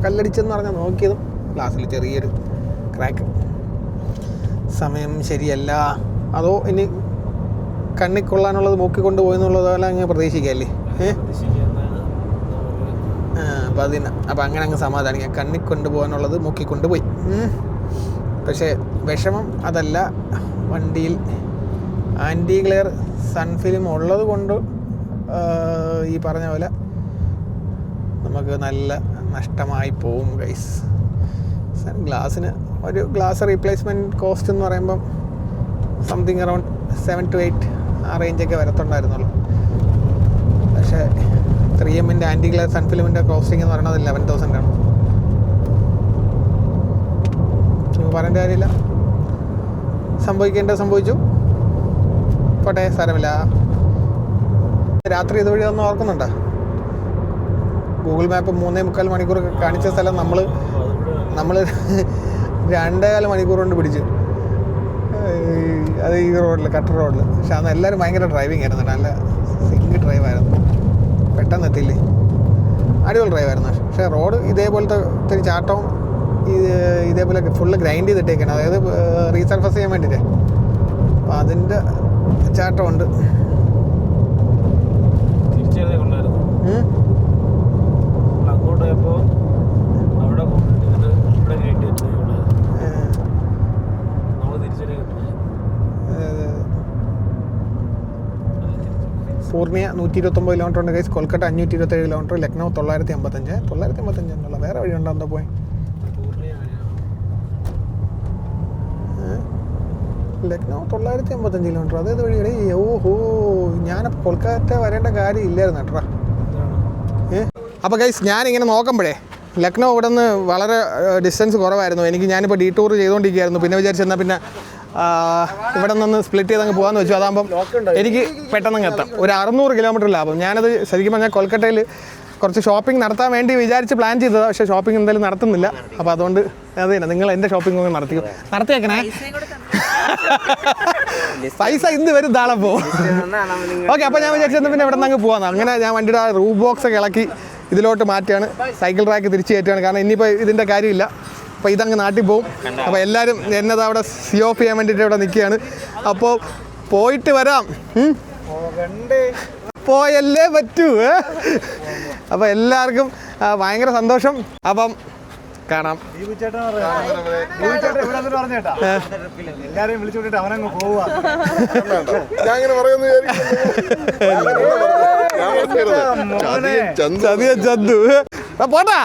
കല്ലടിച്ചെന്ന് പറഞ്ഞാൽ നോക്കിയതും ഗ്ലാസ്സിൽ ചെറിയൊരു ക്രാക്ക്. സമയം ശരിയല്ല, അതോ ഇനി കണ്ണിൽ കൊള്ളാനുള്ളത് മൂക്കിക്കൊണ്ട് പോയെന്നുള്ളതല്ല അങ്ങ് പ്രതീക്ഷിക്കല്ലേ? അപ്പം അങ്ങനെ അങ്ങ് സമാധാനിക്കാം. കണ്ണിൽ കൊണ്ടുപോകാനുള്ളത് മൂക്കിക്കൊണ്ട് പോയി. പക്ഷേ വിഷമം അതല്ല, വണ്ടിയിൽ ആൻറ്റി ഗ്ലെയർ സൺഫിലിം ഉള്ളത് കൊണ്ട് ഈ പറഞ്ഞ പോലെ നമുക്ക് നല്ല നഷ്ടമായി പോവും ഗൈസ്. ഗ്ലാസ്സിന് ഒരു ഗ്ലാസ് റീപ്ലേസ്മെൻറ്റ് കോസ്റ്റ് എന്ന് പറയുമ്പം സംതിങ് അറൗണ്ട് 7 to 8 ആ റേഞ്ചൊക്കെ വരത്തുണ്ടായിരുന്നുള്ളൂ. പക്ഷേ 3Mൻ്റെ ആൻറ്റി ഗ്ലെയർ സൺഫിലിമിൻ്റെ കോസ്റ്റിംഗ് എന്ന് പറയുന്നത് 11,000 ആണ്. പറയേണ്ട കാര്യമില്ല, സംഭവിക്കേണ്ടത് സംഭവിച്ചു, പോട്ടെ, സാരമില്ല. രാത്രി ഇതുവഴി ഒന്നും ഓർക്കുന്നുണ്ടോ? ഗൂഗിൾ മാപ്പ് 3.25 മണിക്കൂർ കാണിച്ച സ്ഥലം നമ്മൾ 2.25 മണിക്കൂർ കൊണ്ട് പിടിച്ചു. അത് ഈ റോഡിൽ, കട്ടർ റോഡിൽ. പക്ഷെ അന്ന് എല്ലാവരും ഭയങ്കര ഡ്രൈവിംഗ് ആയിരുന്നു, നല്ല സിംഗ് ഡ്രൈവായിരുന്നു. പെട്ടെന്ന് എത്തിയില്ലേ, അടിപൊളി ഡ്രൈവായിരുന്നു. പക്ഷേ റോഡ് ഇതേപോലത്തെ ഒത്തിരി ചാട്ടവും ഇതേപോലെ ഫുള്ള് ഗ്രൈൻഡ് ചെയ്തിട്ടേക്കാണ്, അതായത് റീസർഫസ് ചെയ്യാൻ വേണ്ടിയിട്ടേ. അപ്പോൾ അതിൻ്റെ ചാട്ടമുണ്ട്. പൂർണിയ 129 കിലോമീറ്റർ ഉണ്ട് ഗൈസ്. കൊൽക്കത്ത 527 കിലോമീറ്റർ. ലക്നൗ 955 എന്നുള്ള വേറെ വഴി ഉണ്ടോ എന്തോ പോയി. ലക്നൗ 955 കിലോമീറ്റർ, അതേത് വഴിയുടെ? ഓഹോ, ഞാനപ്പോൾ കൊൽക്കത്ത വരേണ്ട കാര്യം ഇല്ലായിരുന്നു കേട്ടോ. അപ്പോൾ ഗൈസ് ഞാനിങ്ങനെ നോക്കുമ്പോഴേ ലക്നൗ ഇവിടെ നിന്ന് വളരെ ഡിസ്റ്റൻസ് കുറവായിരുന്നു. ഞാനിപ്പോൾ ഡീടൂർ ചെയ്തുകൊണ്ടിരിക്കുകയായിരുന്നു. പിന്നെ വിചാരിച്ചെന്നാൽ പിന്നെ ഇവിടെ നിന്ന് സ്പ്ലിറ്റ് ചെയ്തങ്ങ് പോകാമെന്ന് വെച്ചു. അതാകുമ്പം എനിക്ക് പെട്ടെന്ന് എത്താം. ഒരു 600 കിലോമീറ്റർ ലാഭം. ഞാനത് ശരിക്കും പറഞ്ഞാൽ കൊൽക്കട്ടയിൽ കുറച്ച് ഷോപ്പിംഗ് നടത്താൻ വേണ്ടി വിചാരിച്ച് പ്ലാൻ ചെയ്തതാണ്. പക്ഷേ ഷോപ്പിംഗ് എന്തായാലും നടത്തുന്നില്ല. അപ്പോൾ അതുകൊണ്ട് അത് തന്നെ നിങ്ങൾ എൻ്റെ ഷോപ്പിംഗ് ഒന്ന് നടത്തിയേക്കണേ. പൈസ ഇന്ന് വരും നാളെ പോകും. ഓക്കെ, അപ്പോൾ ഞാൻ വിചാരിച്ചത് പിന്നെ ഇവിടെ നിന്ന് അങ്ങ് പോകാമെന്ന്. അങ്ങനെ ഞാൻ വണ്ടിയുടെ റൂഫ് ബോക്സ് ഒക്കെ ഇളക്കി ഇതിലോട്ട് മാറ്റുകയാണ്. സൈക്കിൾ ട്രാക്ക് തിരിച്ച് കയറ്റുകയാണ്. കാരണം ഇനിയിപ്പോൾ ഇതിൻ്റെ കാര്യമില്ല. അപ്പോൾ ഇതങ്ങ് നാട്ടിൽ പോകും. അപ്പോൾ എല്ലാവരും എന്നത് അവിടെ സി ഓഫ് ചെയ്യാൻ വേണ്ടിയിട്ട് ഇവിടെ നിൽക്കുകയാണ്. അപ്പോൾ പോയിട്ട് വരാം. പോയല്ലേ പറ്റൂ. അപ്പോൾ എല്ലാവർക്കും ഭയങ്കര സന്തോഷം. അപ്പം കാണാം. പോട്ടാ.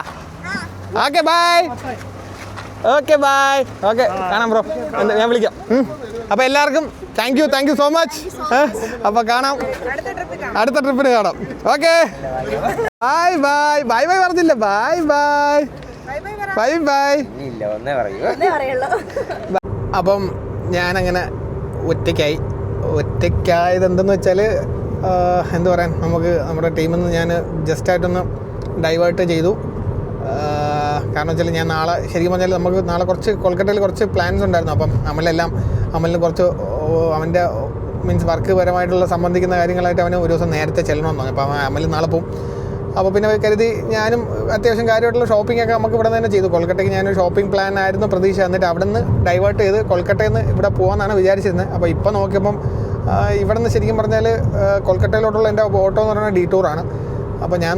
Okay bye. Okay bye. Okay കാണാം ബ്രോ. ഞാൻ വിളിക്കാം. അപ്പോൾ എല്ലാവർക്കും താങ്ക് യു സോ മച്ച്. അപ്പോൾ കാണാം, അടുത്ത ട്രിപ്പിന് കാണാം. Okay bye bye. Bye bye പറഞ്ഞില്ല. Bye bye bye bye. അപ്പം ഞാനങ്ങനെ ഒറ്റയ്ക്കായത് എന്തെന്ന് വെച്ചാൽ എന്ത് പറയാൻ, നമുക്ക് നമ്മുടെ ടീമിൽ നിന്ന് ഞാൻ ജസ്റ്റായിട്ടൊന്ന് ഡൈവേർട്ട് ചെയ്തു. കാരണം വെച്ചാൽ ഞാൻ നാളെ ശരിക്കും പറഞ്ഞാൽ നമുക്ക് നാളെ കുറച്ച് കൊൽക്കട്ടയിൽ കുറച്ച് പ്ലാൻസ് ഉണ്ടായിരുന്നു. അപ്പം അമലിന് കുറച്ച് അവൻ്റെ മീൻസ് വർക്ക് പരമായിട്ടുള്ള സംബന്ധിക്കുന്ന കാര്യങ്ങളായിട്ട് അവന് ഒരു ദിവസം നേരത്തെ ചെല്ലണമെന്ന് പറഞ്ഞു. അപ്പോൾ അമൽ നാളെ പോകും. അപ്പോൾ പിന്നെ കരുതി ഞാനും അത്യാവശ്യം കാര്യമായിട്ടുള്ള ഷോപ്പിംഗ് ഒക്കെ നമുക്ക് ഇവിടെ തന്നെ ചെയ്തു. കൊൽക്കട്ടയ്ക്ക് ഞാനൊരു ഷോപ്പിംഗ് പ്ലാൻ ആയിരുന്നു പ്രതീക്ഷ. എന്നിട്ട് അവിടെ നിന്ന് ഡൈവേർട്ട് ചെയ്ത് കൊൽക്കട്ടയിൽ നിന്ന് ഇവിടെ പോകാമെന്നാണ് വിചാരിച്ചിരുന്നത്. അപ്പോൾ ഇപ്പോൾ നോക്കിയപ്പം ഇവിടെ നിന്ന് ശരിക്കും പറഞ്ഞാൽ കൊൽക്കട്ടയിലോട്ടുള്ള എൻ്റെ ഓട്ടോ എന്ന് പറയുന്നത് ഡീടൂറാണ്. അപ്പോൾ ഞാൻ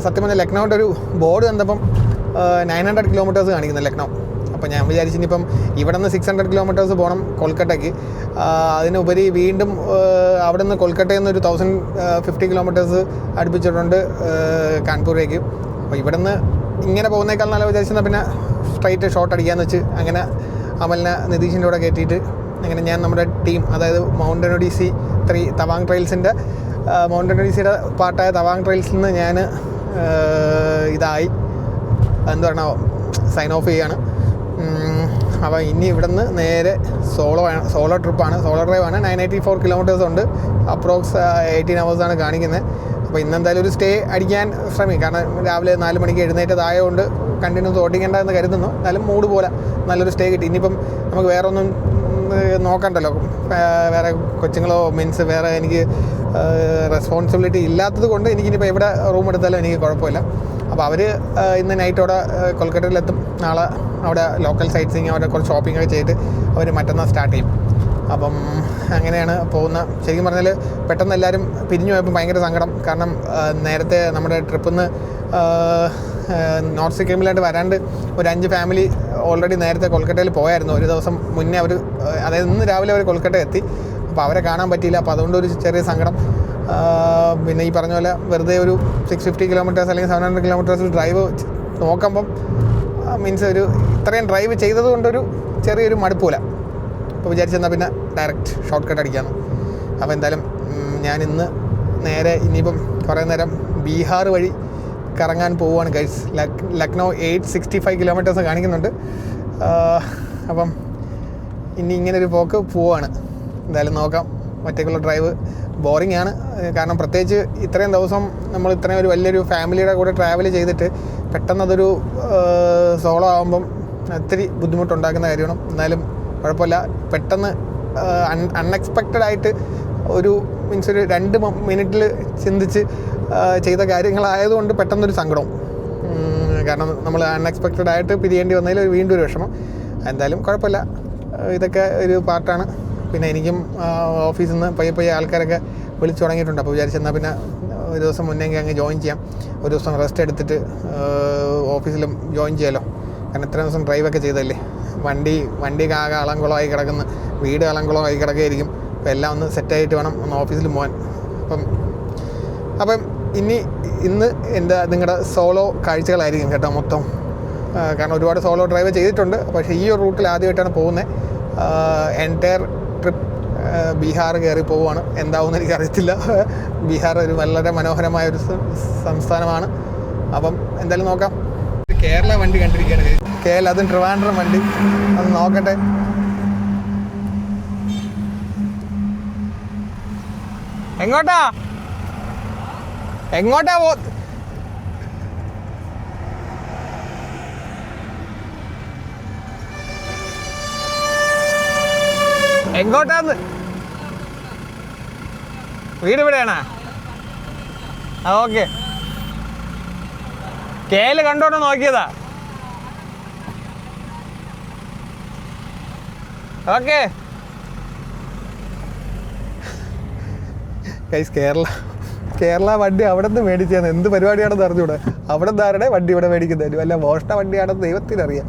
സത്യം പറഞ്ഞാൽ ലക്നൗവിൻ്റെ ഒരു ബോർഡ് കണ്ടപ്പം 900 കിലോമീറ്റേഴ്സ് കാണിക്കുന്നത് ലക്നൗ. അപ്പോൾ ഞാൻ വിചാരിച്ചു ഇനിയിപ്പം ഇവിടെ നിന്ന് 600 കിലോമീറ്റേഴ്സ് പോകണം കൊൽക്കട്ടയ്ക്ക്. അതിനുപരി വീണ്ടും അവിടെ നിന്ന് കൊൽക്കട്ടയിൽ നിന്ന് ഒരു 1050 കിലോമീറ്റേഴ്സ് അടുപ്പിച്ചിട്ടുണ്ട് കാൺപൂരേക്ക്. അപ്പോൾ ഇവിടെ നിന്ന് ഇങ്ങനെ പോകുന്നേക്കാൾ നല്ല വിചാരിച്ചെന്നാൽ പിന്നെ സ്ട്രൈറ്റ് ഷോട്ട് അടിക്കാമെന്ന് വെച്ച് അങ്ങനെ അമലിനെ നിതീഷിൻ്റെ കൂടെ കയറ്റിയിട്ട് അങ്ങനെ ഞാൻ നമ്മുടെ ടീം, അതായത് മൗണ്ടൻ ഒഡീസി തവാങ് ട്രയൽസിൻ്റെ മൗണ്ടൻ ഒഡീസിയുടെ പാർട്ടായ തവാങ് ട്രയൽസിൽ നിന്ന് ഞാൻ ഇതായി എന്താണ് സൈൻ ഓഫ് ചെയ്യാണ്. അപ്പോൾ ഇനി ഇവിടെ നിന്ന് നേരെ സോളോ ട്രിപ്പാണ്, സോളോ ഡ്രൈവാണ്. 984 കിലോമീറ്റേഴ്സ് ഉണ്ട്. അപ്രോക്സ് 18 hours കാണിക്കുന്നത്. അപ്പോൾ ഇന്നെന്തായാലും ഒരു സ്റ്റേ അടിക്കാൻ ശ്രമിക്കും. കാരണം രാവിലെ 4 മണിക്ക് എഴുന്നേറ്റതായതുകൊണ്ട് കണ്ടിന്യൂസ് ഓടിക്കേണ്ടതെന്ന് കരുതുന്നു. എന്നാലും മൂഡ് പോലെ നല്ലൊരു സ്റ്റേ കിട്ടി. ഇനിയിപ്പം നമുക്ക് വേറെ ഒന്നും നോക്കണ്ടല്ലോ, വേറെ കൊച്ചുങ്ങളോ മീൻസ് വേറെ എനിക്ക് റെസ്പോൺസിബിലിറ്റി ഇല്ലാത്തത് കൊണ്ട് എനിക്കിനിപ്പോൾ എവിടെ റൂം എടുത്താലും എനിക്ക് കുഴപ്പമില്ല. അപ്പോൾ അവർ ഇന്ന് നൈറ്റോടെ കൊൽക്കട്ടയിലെത്തും. നാളെ അവിടെ ലോക്കൽ സൈറ്റ് സീയിങ്, അവിടെ കുറച്ച് ഷോപ്പിംഗ് ഒക്കെ ചെയ്തിട്ട് അവർ മറ്റന്നാൾ സ്റ്റാർട്ട് ചെയ്യും. അപ്പം അങ്ങനെയാണ് പോകുന്നത്. ശരിക്കും പറഞ്ഞാൽ പെട്ടെന്ന് എല്ലാവരും പിരിഞ്ഞു പോയപ്പോൾ ഭയങ്കര സങ്കടം. കാരണം നേരത്തെ നമ്മുടെ ട്രിപ്പിൽ നിന്ന് നോർത്ത് സിക്കിമിലായിട്ട് വരാണ്ട് ഒരു 5 ഫാമിലി ഓൾറെഡി നേരത്തെ കൊൽക്കട്ടയിൽ പോയായിരുന്നു. ഒരു ദിവസം മുന്നേ അവർ, അതായത് ഇന്ന് രാവിലെ അവർ കൊൽക്കട്ട എത്തി. അപ്പോൾ അവരെ കാണാൻ പറ്റിയില്ല. അപ്പോൾ അതുകൊണ്ടൊരു ചെറിയ സങ്കടം. പിന്നെ ഈ പറഞ്ഞ പോലെ വെറുതെ ഒരു 650 കിലോമീറ്റേഴ്സ് അല്ലെങ്കിൽ 700 കിലോമീറ്റേഴ്സ് ഡ്രൈവ് നോക്കുമ്പം മീൻസ് ഒരു ഇത്രയും ഡ്രൈവ് ചെയ്തത് കൊണ്ടൊരു ചെറിയൊരു മടുപ്പില്ല. അപ്പോൾ വിചാരിച്ചെന്നാൽ പിന്നെ ഡയറക്റ്റ് ഷോർട്ട് കട്ട് അടിക്കാമെന്ന്. അപ്പോൾ എന്തായാലും ഞാൻ ഇന്ന് നേരെ ഇനിയിപ്പം കുറേ നേരം ബീഹാർ വഴി കറങ്ങാൻ പോവുകയാണ് ഗൈസ്. ലക്നൗ 865 കിലോമീറ്റേഴ്സ് കാണിക്കുന്നുണ്ട്. അപ്പം ഇനി ഇങ്ങനൊരു പോക്ക് പോവാണ്. എന്തായാലും നോക്കാം. ഒറ്റയ്ക്കുള്ള ഡ്രൈവ് ബോറിംഗ് ആണ്. കാരണം പ്രത്യേകിച്ച് ഇത്രയും ദിവസം നമ്മൾ ഇത്രയും ഒരു വലിയൊരു ഫാമിലിയുടെ കൂടെ ട്രാവൽ ചെയ്തിട്ട് പെട്ടെന്ന് അതൊരു സോളോ ആകുമ്പം ഒത്തിരി ബുദ്ധിമുട്ടുണ്ടാക്കുന്ന കാര്യമാണ്. എന്നാലും കുഴപ്പമില്ല. പെട്ടെന്ന് അൺഎക്സ്പെക്റ്റഡ് ആയിട്ട് ഒരു മീൻസ് ഒരു 2 മിനിറ്റിൽ ചിന്തിച്ച് ചെയ്ത കാര്യങ്ങളായതുകൊണ്ട് പെട്ടെന്നൊരു സങ്കടം. കാരണം നമ്മൾ അൺഎക്സ്പെക്റ്റഡ് ആയിട്ട് പിരിയേണ്ടി വന്നതിൽ വീണ്ടും ഒരു വിഷമം. എന്തായാലും കുഴപ്പമില്ല, ഇതൊക്കെ ഒരു പാർട്ടാണ്. പിന്നെ എനിക്കും ഓഫീസിൽ നിന്ന് പയ്യെ ആൾക്കാരൊക്കെ വിളിച്ചു തുടങ്ങിയിട്ടുണ്ട്. അപ്പോൾ വിചാരിച്ചെന്നാൽ പിന്നെ ഒരു ദിവസം മുന്നേ അങ്ങ് ജോയിൻ ചെയ്യാം. ഒരു ദിവസം റെസ്റ്റ് എടുത്തിട്ട് ഓഫീസിലും ജോയിൻ ചെയ്യാമല്ലോ. കാരണം ഇത്രയും ദിവസം ഡ്രൈവൊക്കെ ചെയ്തതല്ലേ. വണ്ടി ആകെ അളങ്കുളമായി കിടക്കുന്നു, വീട് അളങ്കുളമായി കിടക്കുകയായിരിക്കും. അപ്പോൾ എല്ലാം ഒന്ന് സെറ്റായിട്ട് വേണം ഒന്ന് ഓഫീസിൽ പോകാൻ. അപ്പം ഇന്ന് നിങ്ങളുടെ സോളോ കാഴ്ചകളായിരിക്കും കേട്ടോ മൊത്തം. കാരണം ഒരുപാട് സോളോ ഡ്രൈവ് ചെയ്തിട്ടുണ്ട്. പക്ഷേ ഈ ഒരു റൂട്ടിൽ ആദ്യമായിട്ടാണ് പോകുന്നത്. എൻറ്റയർ ട്രിപ്പ് ബീഹാർ കയറി പോവുകയാണ്. എന്താവുമെന്ന് എനിക്കറിയത്തില്ല. ബീഹാർ ഒരു വളരെ മനോഹരമായൊരു സംസ്ഥാനമാണ്. അപ്പം എന്തായാലും നോക്കാം. കേരള വണ്ടി കണ്ടിരിക്കുകയാണ്. കേരള, അതും ട്രിവാൻഡ്രം വണ്ടി. അത് നോക്കട്ടെ. എങ്ങോട്ടാ പോ? എങ്ങോട്ടാന്ന്? വീട് ഇവിടെയാണോ? ആ ഓക്കെ. കേല് കണ്ടോണ്ട് നോക്കിയതാ. ഓക്കെ ഗൈസ്, കേരള വണ്ടി അവിടെ നിന്ന് മേടിച്ചാണ്. എന്ത് പരിപാടിയാണെന്ന് അറിഞ്ഞൂടെ. അവിടെ നിന്നാരുടെ വണ്ടി ഇവിടെ മേടിക്കുന്നത്? വല്ല മോഷ്ട വണ്ടിയാണെന്ന് ദൈവത്തിനറിയാം.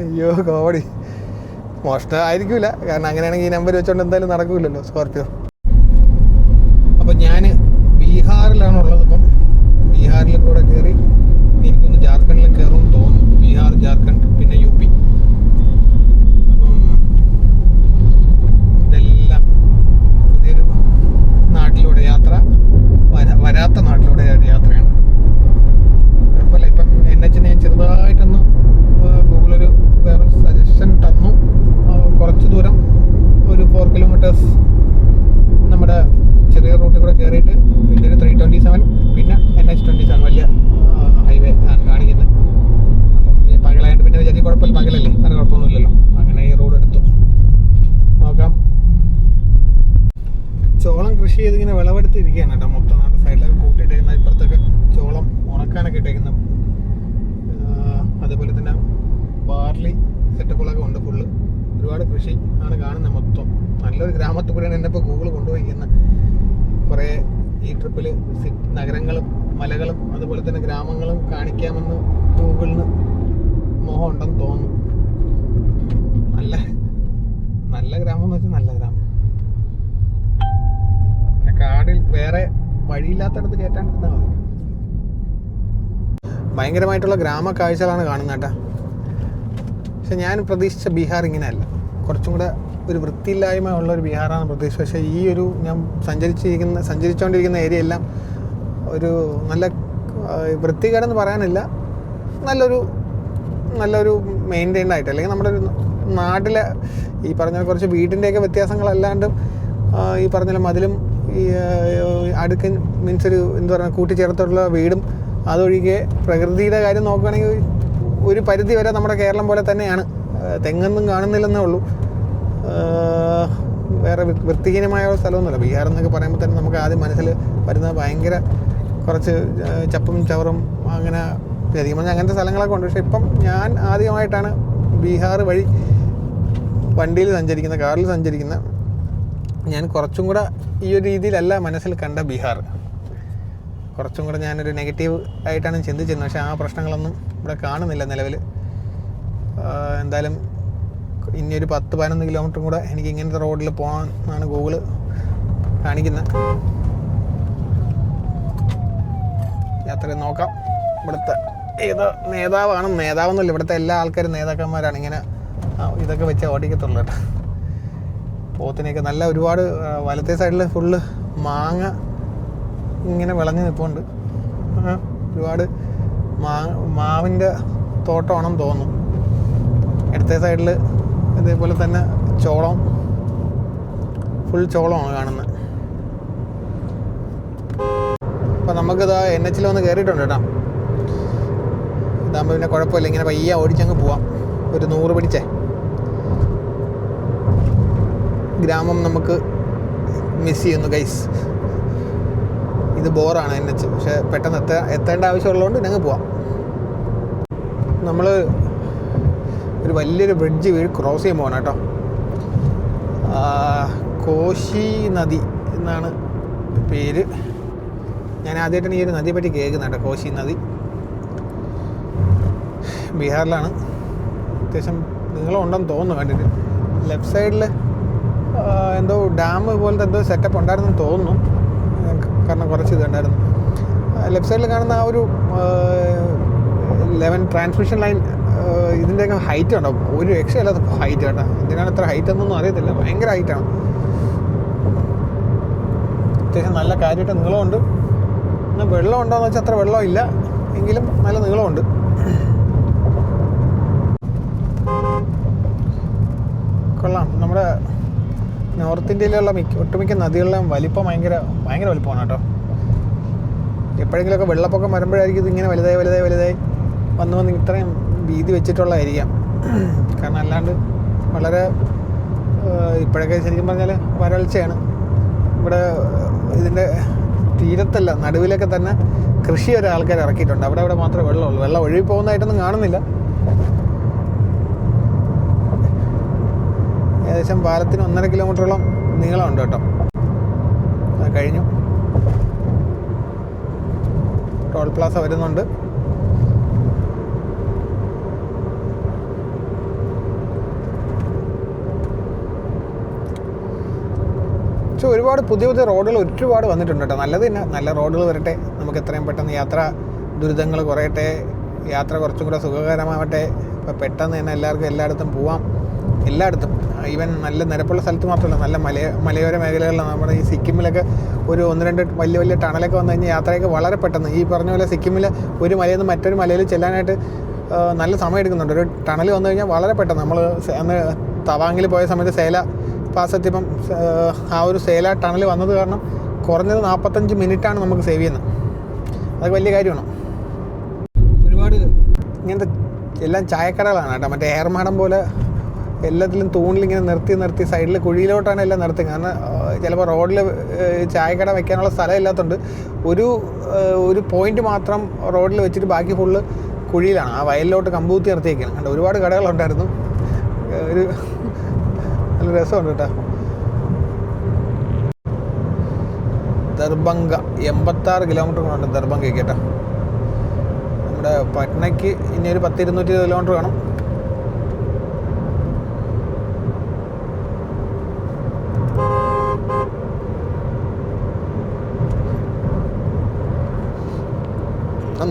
അയ്യോ കോമഡി. മോഷ്ട ആയിരിക്കില്ല, കാരണം അങ്ങനെയാണെങ്കിൽ ഈ നമ്പർ വെച്ചോണ്ട് എന്തായാലും നടക്കില്ലല്ലോ സ്കോർപ്പിയോ. അപ്പം ഞാൻ ബീഹാറിലാണുള്ളത്. അപ്പം ബീഹാറിൽ കൂടെ കയറി എനിക്കൊന്ന് ജാർഖണ്ഡിലും കയറുമെന്ന് തോന്നുന്നു. ബീഹാർ, ജാർഖണ്ഡ്, പിന്നെ യു പി. അപ്പം ഇതെല്ലാം പുതിയൊരു നാട്ടിലൂടെ യാത്ര, വരാത്ത നാട്ടിലൂടെ യാത്രയാണ്. കുഴപ്പമില്ല. ഇപ്പം NH ഞാൻ ചെറുതായിട്ടൊന്ന് ഗൂഗിളൊരു വേറെ സജഷൻ തന്നു. കുറച്ച് ദൂരം ഒരു 4 കിലോമീറ്റേഴ്സ് നമ്മുടെ ചെറിയ റൂട്ടിൽ കൂടെ കയറിയിട്ട് പിന്നെ ഒരു 327, പിന്നെ NH27 വലിയ ഹൈവേ ആണ് കാണിക്കുന്നത്. അപ്പം പകലായിട്ട് പിന്നെ വിചാരിച്ച് കുഴപ്പമില്ല, പകലല്ലേ, അങ്ങനെ കുഴപ്പമൊന്നുമില്ലല്ലോ. അങ്ങനെ ഈ റോഡ് എടുത്തു. നോക്കാം. ചോളം കൃഷി ചെയ്തിങ്ങനെ വിളവെടുത്തിരിക്കുകയാണ് കേട്ടോ. മൊത്തം നാട് സൈഡിലൊക്കെ കൂട്ടിയിട്ടേക്കുന്ന, ഇപ്പുറത്തൊക്കെ ചോളം ഉണക്കാനൊക്കെ ഇട്ടേക്കുന്ന, അതുപോലെ തന്നെ ബാർലി സെറ്റപ്പുകളൊക്കെ ഉണ്ട്. ഫുള്ള് ഒരുപാട് കൃഷി ആണ് കാണുന്നത് മൊത്തം. നല്ലൊരു ഗ്രാമത്തിൽ കൂടെയാണ് എന്നെ ഇപ്പോൾ ഗൂഗിൾ കൊണ്ടുപോയിരിക്കുന്നത്. കുറേ ഈ ട്രിപ്പിൽ നഗരങ്ങളും മലകളും അതുപോലെ തന്നെ ഗ്രാമങ്ങളും കാണിക്കാമെന്ന് ഗൂഗിളിന് മോഹം ഉണ്ടെന്ന് തോന്നുന്നു. നല്ല ഗ്രാമം എന്ന് വെച്ചാൽ നല്ല ഗ്രാമം. കാടിൽ വേറെ വഴിയില്ലാത്തടത്ത് കയറ്റാണ്ടിരുന്നാൽ മതി. ഭയങ്കരമായിട്ടുള്ള ഗ്രാമ കാഴ്ചകളാണ് കാണുന്നത് കേട്ടോ. പക്ഷെ ഞാൻ പ്രതീക്ഷിച്ച ബീഹാർ ഇങ്ങനെയല്ല. കുറച്ചും കൂടെ ഒരു വൃത്തിയില്ലായ്മ ഉള്ള ഒരു ബീഹാറാണ് പ്രതീക്ഷിച്ചത്. പക്ഷേ ഈ ഒരു ഞാൻ സഞ്ചരിച്ചുകൊണ്ടിരിക്കുന്ന ഏരിയ എല്ലാം ഒരു നല്ല വൃത്തികേടെന്ന് പറയാനില്ല, നല്ലൊരു മെയിൻറ്റെയിൻഡ് ആയിട്ട്, അല്ലെങ്കിൽ നമ്മുടെ ഒരു നാട്ടിലെ ഈ പറഞ്ഞ കുറച്ച് വീടിൻ്റെയൊക്കെ വ്യത്യാസങ്ങളല്ലാണ്ടും ഈ പറഞ്ഞ മതിലും ഈ അടുക്കൻ മീൻസ് ഒരു എന്താ പറയുക കൂട്ടിച്ചേർത്തുള്ള വീടും അതൊഴികെ പ്രകൃതിയുടെ കാര്യം നോക്കുകയാണെങ്കിൽ ഒരു പരിധി വരെ നമ്മുടെ കേരളം പോലെ തന്നെയാണ്. തെങ്ങൊന്നും കാണുന്നില്ലെന്നേ ഉള്ളൂ. വേറെ വൃത്തിഹീനമായ ഒരു സ്ഥലമൊന്നുമില്ല. ബീഹാർ എന്നൊക്കെ പറയുമ്പോൾ തന്നെ നമുക്ക് ആദ്യം മനസ്സിൽ വരുന്നത് ഭയങ്കര കുറച്ച് ചപ്പും ചവറും അങ്ങനെ ശരിക്കും പറഞ്ഞാൽ അങ്ങനത്തെ സ്ഥലങ്ങളൊക്കെ ഉണ്ട്. പക്ഷേ ഇപ്പം ഞാൻ ആദ്യമായിട്ടാണ് ബീഹാർ വഴി വണ്ടിയിൽ സഞ്ചരിക്കുന്ന, കാറിൽ സഞ്ചരിക്കുന്ന. ഞാൻ കുറച്ചും കൂടെ ഈ ഒരു രീതിയിലല്ല മനസ്സിൽ കണ്ട ബീഹാർ. കുറച്ചും കൂടെ ഞാനൊരു നെഗറ്റീവ് ആയിട്ടാണ് ചിന്തിച്ചിരുന്നത്. പക്ഷേ ആ പ്രശ്നങ്ങളൊന്നും ഇവിടെ കാണുന്നില്ല നിലവിൽ. എന്തായാലും ഇനിയൊരു 10-11 കിലോമീറ്ററും കൂടെ എനിക്ക് ഇങ്ങനത്തെ റോഡിൽ പോകാൻ ആണ് ഗൂഗിള് കാണിക്കുന്നത്. യാത്ര നോക്കാം. ഇവിടുത്തെ ഏത് നേതാവെന്നല്ല, ഇവിടുത്തെ എല്ലാ ആൾക്കാരും നേതാക്കന്മാരാണ്. ഇങ്ങനെ ഇതൊക്കെ വെച്ച് ഓടിക്കത്തുള്ളൂ കേട്ടോ. പോത്തിനെയൊക്കെ നല്ല ഒരുപാട് വലത്തെ സൈഡിൽ ഫുള്ള് മാങ്ങ ഇങ്ങനെ വിളഞ്ഞ് നിൽപ്പുണ്ട്. ഒരുപാട് മാവിൻ്റെ തോട്ടമാണെന്ന് തോന്നുന്നു. ഇടത്തെ സൈഡിൽ ഇതേപോലെ തന്നെ ചോളം, ഫുൾ ചോളമാണ് കാണുന്നത്. അപ്പോൾ നമുക്കിതാ NH വന്ന് കയറിയിട്ടുണ്ട് കേട്ടോ. ഇതാകുമ്പോൾ പിന്നെ കുഴപ്പമില്ല, ഇങ്ങനെ പയ്യെ ഓടിച്ചങ്ങ് പോവാം. ഒരു 100 പിടിച്ചേ. ഗ്രാമം നമുക്ക് മിസ് ചെയ്യുന്നു ഗൈസ്. ഇത് ബോറാണ് NH, പക്ഷേ പെട്ടെന്ന് എത്തേണ്ട ആവശ്യമുള്ളതുകൊണ്ട് ഞങ്ങൾ പോവാം. നമ്മൾ ഒരു വലിയൊരു ബ്രിഡ്ജ് ക്രോസ് ചെയ്യാൻ പോകണം കേട്ടോ. കോശി നദി എന്നാണ് പേര്. ഞാൻ ആദ്യമായിട്ടാണ് ഈ ഒരു നദിയെ പറ്റി കേൾക്കുന്നത് കേട്ടോ. കോശി നദി ബീഹാറിലാണ്. അത്യാവശ്യം നീളമുണ്ടെന്ന് തോന്നുന്നു കണ്ടിട്ട്. ലെഫ്റ്റ് സൈഡിൽ എന്തോ ഡാം പോലത്തെ എന്തോ സെറ്റപ്പ് ഉണ്ടായിരുന്നെന്ന് തോന്നുന്നു, കാരണം കുറച്ച് ഇതുണ്ടായിരുന്നു. ലെഫ്റ്റ് സൈഡിൽ കാണുന്ന ആ ഒരു 11 ട്രാൻസ്മിഷൻ ലൈൻ, ഇതിൻ്റെയൊക്കെ ഹൈറ്റ് ഉണ്ടാവും. ഒരു രക്ഷയില്ലാത്ത ഹൈറ്റ് കേട്ടോ. എന്തിനാണ് ഇത്ര ഹൈറ്റ് എന്നൊന്നും അറിയത്തില്ല, ഭയങ്കര ഹൈറ്റാണ്. അത്യാവശ്യം നല്ല കാര്യമായിട്ട് നീളമുണ്ട്. ഇന്ന് വെള്ളം ഉണ്ടോയെന്ന് വെച്ചാൽ അത്ര വെള്ളമില്ല, എങ്കിലും നല്ല നീളമുണ്ട്. കൊള്ളാം. നമ്മുടെ നോർത്ത് ഇന്ത്യയിലുള്ള ഒട്ടുമിക്ക നദികളിലും വലിപ്പം ഭയങ്കര വലിപ്പമാണ് കേട്ടോ. എപ്പോഴെങ്കിലുമൊക്കെ വെള്ളപ്പൊക്കം വരുമ്പോഴായിരിക്കും ഇതിങ്ങനെ വലുതായി വന്ന് ഇത്രയും വീതി വെച്ചിട്ടുള്ളതായിരിക്കാം. കാരണം അല്ലാണ്ട് വളരെ ഇപ്പോഴൊക്കെ ശരിക്കും പറഞ്ഞാൽ വരൾച്ചയാണ്. ഇവിടെ ഇതിൻ്റെ തീരത്തല്ല, നടുവിലൊക്കെ തന്നെ കൃഷി ഒരു ആൾക്കാർ ഇറക്കിയിട്ടുണ്ട്. അവിടെ മാത്രമേ വെള്ളമുള്ളൂ. വെള്ളം ഒഴുകി പോകുന്നതായിട്ടൊന്നും കാണുന്നില്ല. ഏകദേശം പാലത്തിന് 1.5 കിലോമീറ്ററോളം നീളമുണ്ട് കേട്ടോ. അത് കഴിഞ്ഞു. ടോൾ പ്ലാസ വരുന്നുണ്ട്. പക്ഷെ ഒരുപാട് പുതിയ റോഡുകൾ ഒരുപാട് വന്നിട്ടുണ്ട് കേട്ടോ. നല്ലത് തന്നെ, നല്ല റോഡുകൾ വരട്ടെ. നമുക്ക് എത്രയും പെട്ടെന്ന് യാത്രാ ദുരിതങ്ങൾ കുറയട്ടെ, യാത്ര കുറച്ചും കൂടെ സുഖകരമാവട്ടെ. ഇപ്പോൾ പെട്ടെന്ന് തന്നെ എല്ലാവർക്കും എല്ലായിടത്തും പോവാം. എല്ലായിടത്തും, ഈവൻ നല്ല നിരപ്പുള്ള സ്ഥലത്ത് മാത്രമല്ല, നല്ല മലയോര മേഖലകളിലാണ്. നമ്മുടെ ഈ സിക്കിമിലൊക്കെ ഒരു 1-2 വലിയ ടണലൊക്കെ വന്നു കഴിഞ്ഞാൽ യാത്രയൊക്കെ വളരെ പെട്ടെന്ന്, ഈ പറഞ്ഞ പോലെ സിക്കിമിൽ ഒരു മലയിൽ നിന്ന് മറ്റൊരു മലയിൽ ചെല്ലാനായിട്ട് നല്ല സമയം എടുക്കുന്നുണ്ട്. ഒരു ടണൽ വന്നു കഴിഞ്ഞാൽ വളരെ പെട്ടെന്ന്. നമ്മൾ അന്ന് തവാങ്ങിൽ പോയ സമയത്ത് സേല പാസ് എത്തിയപ്പം ആ ഒരു സേല ടണൽ വന്നത് കാരണം കുറഞ്ഞത് 45 മിനിറ്റാണ് നമുക്ക് സേവ് ചെയ്യുന്നത്. അതൊക്കെ വലിയ കാര്യമാണ്. ഒരുപാട് ഇങ്ങനത്തെ എല്ലാം ചായക്കടകളാണ് കേട്ടോ. മറ്റേ എയർമാടം പോലെ എല്ലാത്തിലും തൂണിലിങ്ങനെ നിർത്തി സൈഡിൽ കുഴിയിലോട്ടാണ് എല്ലാം നിർത്തി. കാരണം ചിലപ്പോൾ റോഡിൽ ചായക്കട വെക്കാനുള്ള സ്ഥലം ഇല്ലാത്തതുകൊണ്ട് ഒരു പോയിന്റ് മാത്രം റോഡിൽ വെച്ചിട്ട് ബാക്കി ഫുള്ള് കുഴിയിലാണ്. ആ വയലിലോട്ട് കമ്പൂത്തി നിർത്തിയേക്കാണ്. കണ്ടോ, ഒരുപാട് കടകളുണ്ടായിരുന്നു. ഒരു നല്ല രസമുണ്ട് കേട്ടോ. ദർഭംഗ 86 കിലോമീറ്റർ ദർഭംഗയ്ക്ക് കേട്ടോ. നമ്മുടെ പട്നയ്ക്ക് ഇനി ഒരു 10-220 കിലോമീറ്റർ വേണം.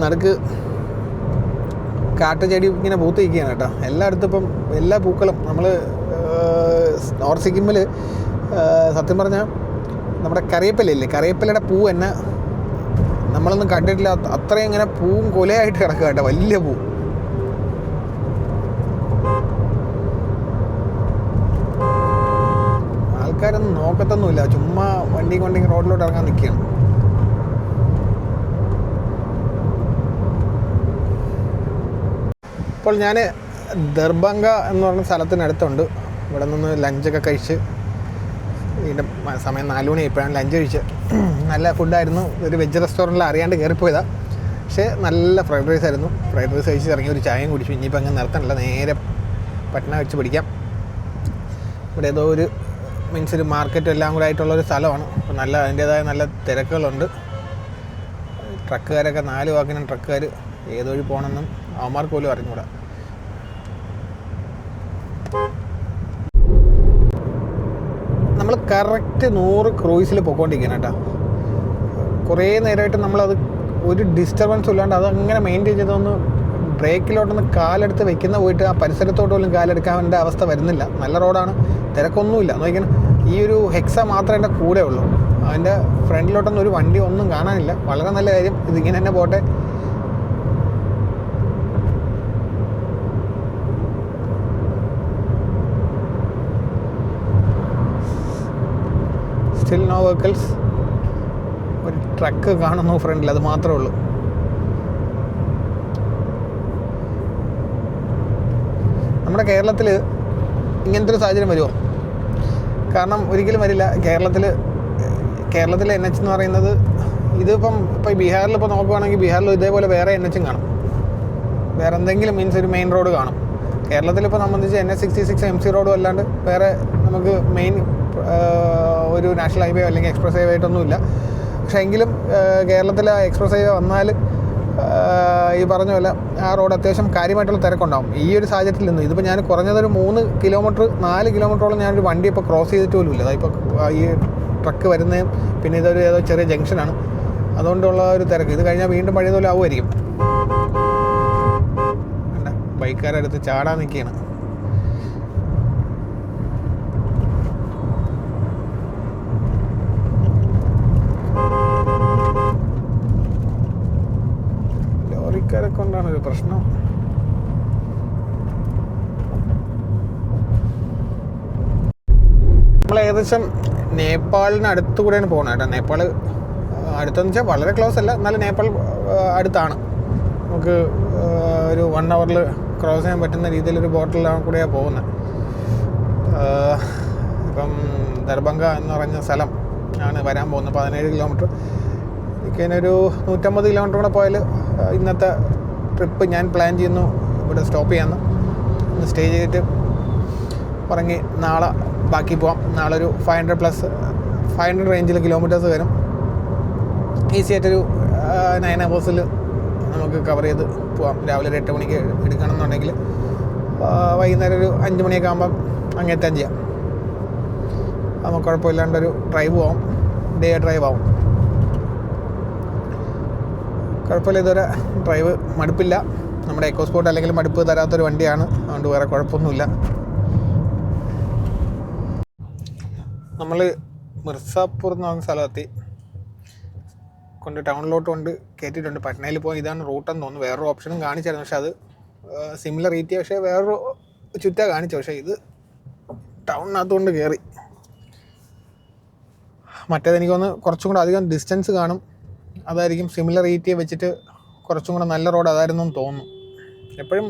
നടുക്ക് കാട്ടുചെടി ഇങ്ങനെ പൂത്ത് നിൽക്കുകയാണ് കേട്ടോ. എല്ലായിടത്തും ഇപ്പം എല്ലാ പൂക്കളും നമ്മൾ നോർത്ത് സിക്കിമിൽ സത്യം പറഞ്ഞാൽ നമ്മുടെ കറിവേപ്പിലയുടെ പൂ തന്നെ നമ്മളൊന്നും കണ്ടിട്ടില്ല. അത്രയും ഇങ്ങനെ പൂവും കൊലയായിട്ട് കിടക്കുക കേട്ടോ, വലിയ പൂ. ആൾക്കാരൊന്നും നോക്കത്തൊന്നുമില്ല, ചുമ്മാ വണ്ടി കൊണ്ട് റോഡിലോട്ട് ഇറങ്ങാൻ നിൽക്കുകയാണ്. ഇപ്പോൾ ഞാൻ ദർഭംഗ എന്ന് പറഞ്ഞ സ്ഥലത്തിനടുത്തുണ്ട്. ഇവിടെ നിന്ന് ലഞ്ചൊക്കെ കഴിച്ച്, ഇതിൻ്റെ സമയം 4 മണി ഇപ്പോഴാണ് ലഞ്ച് കഴിച്ച്. നല്ല ഫുഡായിരുന്നു. ഒരു വെജ് റെസ്റ്റോറൻറ്റിൽ അറിയാണ്ട് കയറിപ്പോയതാണ്. പക്ഷേ നല്ല ഫ്രൈഡ് റൈസ് ആയിരുന്നു. ഫ്രൈഡ് റൈസ് കഴിച്ച് ഇറങ്ങി ഒരു ചായയും കുടിച്ചു. ഇനിയിപ്പോൾ അങ്ങനെ നിർത്തണില്ല, നേരെ പട്ന വെച്ച് പിടിക്കാം. ഇവിടെ ഏതോ ഒരു ഒരു മാർക്കറ്റും എല്ലാം കൂടെ ആയിട്ടുള്ളൊരു സ്ഥലമാണ്. അപ്പോൾ നല്ല അതിൻ്റേതായ നല്ല തിരക്കുകളുണ്ട്. ട്രക്കുകാരൊക്കെ 4 വാക്കിനും ട്രക്കുകാർ ഏതൊഴി പോകണമെന്നും അവന്മാർക്ക് പോലും അറിഞ്ഞുകൂടാ. നമ്മൾ കറക്റ്റ് 100 ക്രൂയിസിൽ പോയിക്കൊണ്ടിരിക്കണം കേട്ടോ. കുറേ നേരമായിട്ട് നമ്മളത് ഒരു ഡിസ്റ്റർബൻസും ഇല്ലാണ്ട് അതങ്ങനെ മെയിൻറ്റെയിൻ ചെയ്തൊന്ന് ബ്രേക്കിലോട്ടൊന്ന് കാലെടുത്ത് വെക്കുന്ന പോയിട്ട് ആ പരിസരത്തോട്ട് പോലും കാലെടുക്കാൻ്റെ അവസ്ഥ വരുന്നില്ല. നല്ല റോഡാണ്, തിരക്കൊന്നുമില്ല. നോക്കിക്കണം, ഈ ഒരു ഹെക്സ മാത്രമേ എൻ്റെ കൂടെ ഉള്ളൂ. അതിൻ്റെ ഫ്രണ്ടിലോട്ടൊന്നും ഒരു വണ്ടി ഒന്നും കാണാനില്ല. വളരെ നല്ല കാര്യം. ഇതിങ്ങനെ തന്നെ പോട്ടെ. Still no vehicles. ഒരു ട്രക്ക് കാണുന്നു ഫ്രണ്ടിൽ, അത് മാത്രമേ ഉള്ളൂ. നമ്മുടെ കേരളത്തിൽ ഇങ്ങനത്തെ ഒരു സാഹചര്യം വരുമോ? കാരണം ഒരിക്കലും വരില്ല. കേരളത്തിലെ NH എന്ന് പറയുന്നത് ഇതിപ്പം ഇപ്പോൾ ബീഹാറിൽ ഇപ്പോൾ നോക്കുകയാണെങ്കിൽ ബീഹാറിൽ ഇതേപോലെ വേറെ NH കാണും. വേറെ എന്തെങ്കിലും ഒരു മെയിൻ റോഡ് കാണും. കേരളത്തിലിപ്പോൾ സംബന്ധിച്ച് NH66 MC റോഡും അല്ലാണ്ട് വേറെ നമുക്ക് മെയിൻ ഒരു നാഷണൽ ഹൈവേ അല്ലെങ്കിൽ എക്സ്പ്രസ് ഹൈവേ ആയിട്ടൊന്നുമില്ല. പക്ഷേ എങ്കിലും കേരളത്തിലെ എക്സ്പ്രസ് ഹൈവേ വന്നാൽ ഈ പറഞ്ഞ പോലെ ആ റോഡ് അത്യാവശ്യം കാര്യമായിട്ടുള്ള തിരക്കുണ്ടാകും. ഈ ഒരു സാഹചര്യത്തിൽ നിന്ന് ഇതിപ്പോൾ ഞാൻ കുറഞ്ഞതൊരു 4 കിലോമീറ്ററോളം ഞാനൊരു വണ്ടി ഇപ്പോൾ ക്രോസ് ചെയ്തിട്ട് പോലും ഇല്ല. അതിപ്പോൾ ഈ ട്രക്ക് വരുന്നതും പിന്നെ ഇതൊരു ഏതോ ചെറിയ ജംഗ്ഷനാണ്, അതുകൊണ്ടുള്ള ഒരു തിരക്ക്. ഇത് കഴിഞ്ഞാൽ വീണ്ടും പഴയതുപോലെ ആവുമായിരിക്കും. ബൈക്കാരെടുത്ത് ചാടാൻ നിൽക്കുകയാണ്. ആൾക്കാരെ കൊണ്ടാണ് ഒരു പ്രശ്നം. നമ്മൾ ഏകദേശം നേപ്പാളിന് അടുത്തുകൂടെയാണ് പോകുന്നത് കേട്ടോ. നേപ്പാൾ അടുത്തെന്ന് വെച്ചാൽ വളരെ ക്ലോസ് അല്ല, എന്നാലും നേപ്പാൾ അടുത്താണ്. നമുക്ക് ഒരു 1 hour ക്രോസ് ചെയ്യാൻ പറ്റുന്ന രീതിയിലൊരു ബോട്ടിലാണ് കൂടെയാണ് പോകുന്നത്. ഇപ്പം ദർഭംഗ എന്ന് പറഞ്ഞ സ്ഥലം ആണ് വരാൻ പോകുന്നത്. 17 കിലോമീറ്റർ. എനിക്കതിനൊരു 150 കിലോമീറ്റർ കൂടെ പോയാൽ ഇന്നത്തെ ട്രിപ്പ് ഞാൻ പ്ലാൻ ചെയ്യുന്നു ഇവിടെ സ്റ്റോപ്പ് ചെയ്യാമെന്ന്. ഒന്ന് സ്റ്റേ ചെയ്തിട്ട് ഉറങ്ങി നാളെ ബാക്കി പോവാം. നാളെ ഒരു 500 റേഞ്ചിൽ കിലോമീറ്റേഴ്സ് വരും. ഈസി ആയിട്ടൊരു 9 hours നമുക്ക് കവർ ചെയ്ത് പോവാം. രാവിലെ ഒരു 8 മണിക്ക് എടുക്കണം എന്നുണ്ടെങ്കിൽ വൈകുന്നേരം ഒരു 5 മണിയൊക്കെ ആകുമ്പം അങ്ങെത്താൻ ചെയ്യാം. നമുക്ക് കുഴപ്പമില്ലാണ്ടൊരു ഡ്രൈവ് പോവാം. ഡേ ഡ്രൈവ് ആവും. കുഴപ്പമില്ല, ഇതുവരെ ഡ്രൈവ് മടുപ്പില്ല. നമ്മുടെ എക്കോ സ്പോർട്ട് അല്ലെങ്കിൽ മടുപ്പ് തരാത്തൊരു വണ്ടിയാണ്. അതുകൊണ്ട് വേറെ കുഴപ്പമൊന്നുമില്ല. നമ്മൾ മിർസാപൂർ എന്ന് പറഞ്ഞ സ്ഥലത്തെത്തി. കൊണ്ട് ടൗണിലോട്ട് കൊണ്ട് കയറ്റിയിട്ടുണ്ട്. പട്നയിൽ പോയി ഇതാണ് റൂട്ടെന്ന് തോന്നുന്നു. വേറൊരു ഓപ്ഷനും കാണിച്ചായിരുന്നു, പക്ഷെ അത് സിമിലർ റീറ്റ്, പക്ഷേ വേറൊരു ചുറ്റാണ് കാണിച്ചത്. പക്ഷേ ഇത് ടൗണിനകത്ത് കൊണ്ട് കയറി. മറ്റേത് എനിക്കൊന്ന് കുറച്ചും കൂടെ അധികം ഡിസ്റ്റൻസ് കാണും. അതായിരിക്കും സിമിലർ റീറ്റ് വെച്ചിട്ട് കുറച്ചും കൂടെ നല്ല റോഡ് അതായിരുന്നു എന്ന് തോന്നുന്നു. എപ്പോഴും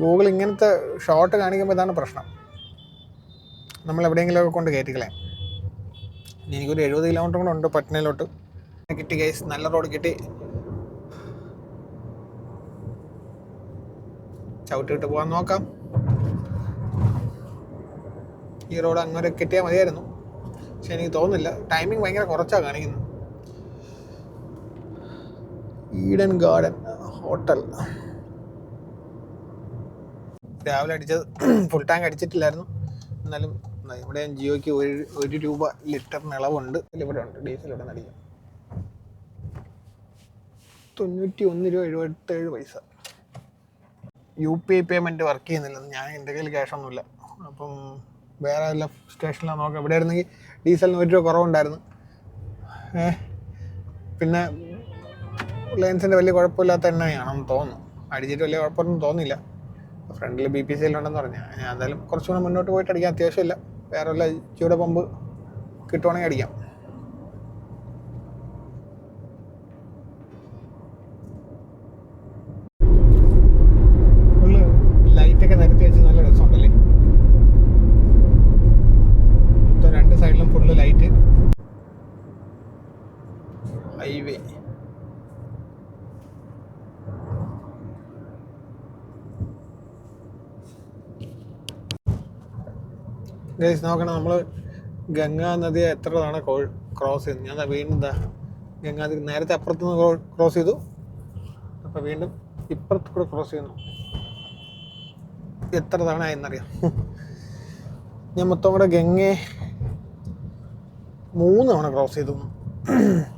ഗൂഗിൾ ഇങ്ങനത്തെ ഷോർട്ട് കാണിക്കുമ്പോൾ ഇതാണ് പ്രശ്നം. നമ്മൾ എവിടെയെങ്കിലുമൊക്കെ കൊണ്ട് കയറ്റിക്കളെ. എനിക്കൊരു 70 കിലോമീറ്റർ കൂടെ ഉണ്ട് പട്നയിലോട്ട്. കിട്ടി ഗൈസ്, നല്ല റോഡ് കിട്ടി. ചവിട്ടിട്ട് പോകാൻ നോക്കാം. ഈ റോഡ് അങ്ങനെ കിട്ടിയാൽ മതിയായിരുന്നു, പക്ഷെ എനിക്ക് തോന്നുന്നില്ല. ടൈമിംഗ് ഭയങ്കര കുറച്ചാണ് കാണിക്കുന്നത്. ഈഡൻ ഗാർഡൻ ഹോട്ടൽ രാവിലെ അടിച്ചത് ഫുൾ ടാങ്ക് അടിച്ചിട്ടില്ലായിരുന്നു. എന്നാലും ഇവിടെ ജിയോയ്ക്ക് 1 രൂപ ലിറ്ററിന് ഇളവുണ്ട്. ഇവിടെ ഉണ്ട് ഡീസൽ ഇവിടെ അടിക്കാം. 91 രൂപ 77 പൈസ. UPI പേയ്മെൻറ്റ് വർക്ക് ചെയ്യുന്നില്ല. ഞാൻ എൻ്റെ കയ്യിൽ ക്യാഷൊന്നുമില്ല. അപ്പം വേറെ വല്ല സ്റ്റേഷനിലാണ് നോക്കാം. ഇവിടെ ആയിരുന്നെങ്കിൽ ഡീസലിന് 1 രൂപ കുറവുണ്ടായിരുന്നു. പിന്നെ റിലയൻസിൻ്റെ വലിയ കുഴപ്പമില്ലാത്ത എണ്ണയാണെന്ന് തോന്നുന്നു. അടിച്ചിട്ട് വലിയ കുഴപ്പമൊന്നും തോന്നിയില്ല. ഫ്രണ്ടിൽ BPCL ഉണ്ടെന്ന് പറഞ്ഞാൽ ഞാൻ എന്തായാലും കുറച്ചുകൂടെ മുന്നോട്ട് പോയിട്ട് അടിക്കാം. അത്യാവശ്യമില്ല. വേറെ വല്ല ജിയോയുടെ പമ്പ് കിട്ടുവാണെങ്കിൽ അടിക്കാം. ഫുള്ള് ലൈറ്റൊക്കെ നിരത്തി വെച്ച് നല്ല രസമുണ്ടല്ലേ. മൊത്തം 2 സൈഡിലും ഫുള്ള് ലൈറ്റ്. ഹൈവേ ഗൈസ് നോക്കണം. നമ്മൾ ഗംഗാ നദിയെ എത്ര തവണ ക്രോസ് ചെയ്തു. ഞാൻ വീണ്ടും ഗംഗാ നദി നേരത്തെ അപ്പുറത്തുനിന്ന് ക്രോസ് ചെയ്തു. അപ്പോൾ വീണ്ടും ഇപ്പുറത്ത് കൂടെ ക്രോസ് ചെയ്യുന്നു. എത്ര തവണ ആയെന്നറിയാം. ഞാൻ മൊത്തം കൂടെ ഗംഗയെ 3 തവണ ക്രോസ് ചെയ്തു.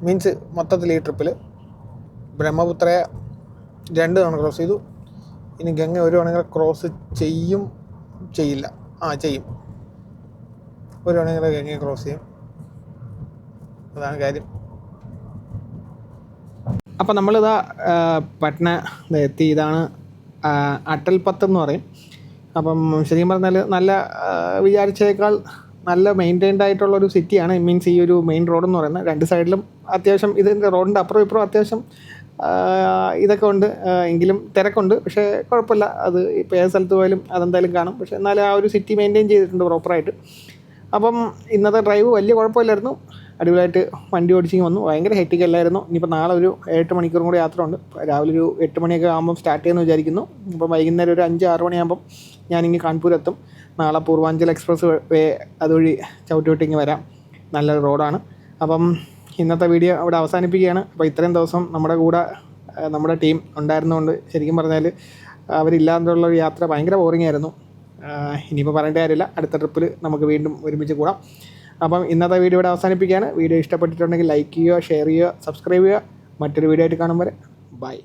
മീൻസ് മൊത്തത്തിൽ ഈ ട്രിപ്പിൽ ബ്രഹ്മപുത്രയെ 2 തവണ ക്രോസ് ചെയ്തു. ഇനി ഗംഗ 1 തവണ ക്രോസ് ചെയ്യില്ല. ചെയ്യും. 1 തവണ ഗംഗയെ ക്രോസ് ചെയ്യും. അതാണ് കാര്യം. അപ്പം നമ്മളിതാ പട്ന എത്തി. ഇതാണ് അട്ടൽ പത്ത് എന്ന് പറയും. അപ്പം ശരിക്കും പറഞ്ഞാൽ നല്ല വിചാരിച്ചേക്കാൾ നല്ല മെയിൻറ്റൈൻഡ് ആയിട്ടുള്ളൊരു സിറ്റിയാണ്. മീൻസ് ഈ ഒരു മെയിൻ റോഡെന്ന് പറയുന്നത് 2 സൈഡിലും അത്യാവശ്യം ഇതിൻ്റെ റോഡിൻ്റെ അപ്പുറം ഇപ്പുറം അത്യാവശ്യം ഇതൊക്കെ ഉണ്ട്. എങ്കിലും തിരക്കുണ്ട്. പക്ഷേ കുഴപ്പമില്ല. അത് ഇപ്പോൾ ഏത് സ്ഥലത്ത് പോയാലും അതെന്തായാലും കാണും. പക്ഷേ എന്നാലും ആ ഒരു സിറ്റി മെയിൻറ്റെയിൻ ചെയ്തിട്ടുണ്ട് പ്രോപ്പറായിട്ട്. അപ്പം ഇന്നത്തെ ഡ്രൈവ് വലിയ കുഴപ്പമില്ലായിരുന്നു. അടിപൊളിയായിട്ട് വണ്ടി ഓടിച്ചിങ്ങ് വന്നു. ഭയങ്കര ഹെക്റ്റിക് അല്ലായിരുന്നു. ഇനിയിപ്പോൾ നാളെ ഒരു 8 മണിക്കൂറും കൂടി യാത്ര ഉണ്ട്. രാവിലെ ഒരു 8 മണിയൊക്കെ ആകുമ്പം സ്റ്റാർട്ട് ചെയ്യുമെന്ന് വിചാരിക്കുന്നു. അപ്പം വൈകുന്നേരം ഒരു 5-6 മണിയാകുമ്പം ഞാനിങ്ങ് കാൺപൂരെത്തും. നാളെ പൂർവാഞ്ചൽ എക്സ്പ്രസ് വേ അതുവഴി ചവിട്ടിവിട്ടിങ്ങ് വരാം. നല്ലൊരു റോഡാണ്. അപ്പം ഇന്നത്തെ വീഡിയോ അവിടെ അവസാനിപ്പിക്കുകയാണ്. അപ്പോൾ ഇത്രയും ദിവസം നമ്മുടെ കൂടെ നമ്മുടെ ടീം ഉണ്ടായിരുന്നതുകൊണ്ട് ശരിക്കും പറഞ്ഞാൽ അവരില്ലാതുള്ളൊരു യാത്ര ഭയങ്കര ബോറിംഗ് ആയിരുന്നു. ഇനിയിപ്പോൾ പറയേണ്ട കാര്യമില്ല. അടുത്ത ട്രിപ്പിൽ നമുക്ക് വീണ്ടും ഒരുമിച്ച് കൂടാം. അപ്പം ഇന്നത്തെ വീഡിയോ ഇവിടെ അവസാനിപ്പിക്കുകയാണ്. വീഡിയോ ഇഷ്ടപ്പെട്ടിട്ടുണ്ടെങ്കിൽ ലൈക്ക് ചെയ്യുക, ഷെയർ ചെയ്യുക, സബ്സ്ക്രൈബ് ചെയ്യുക. മറ്റൊരു വീഡിയോ ആയിട്ട് കാണും വരെ ബൈ.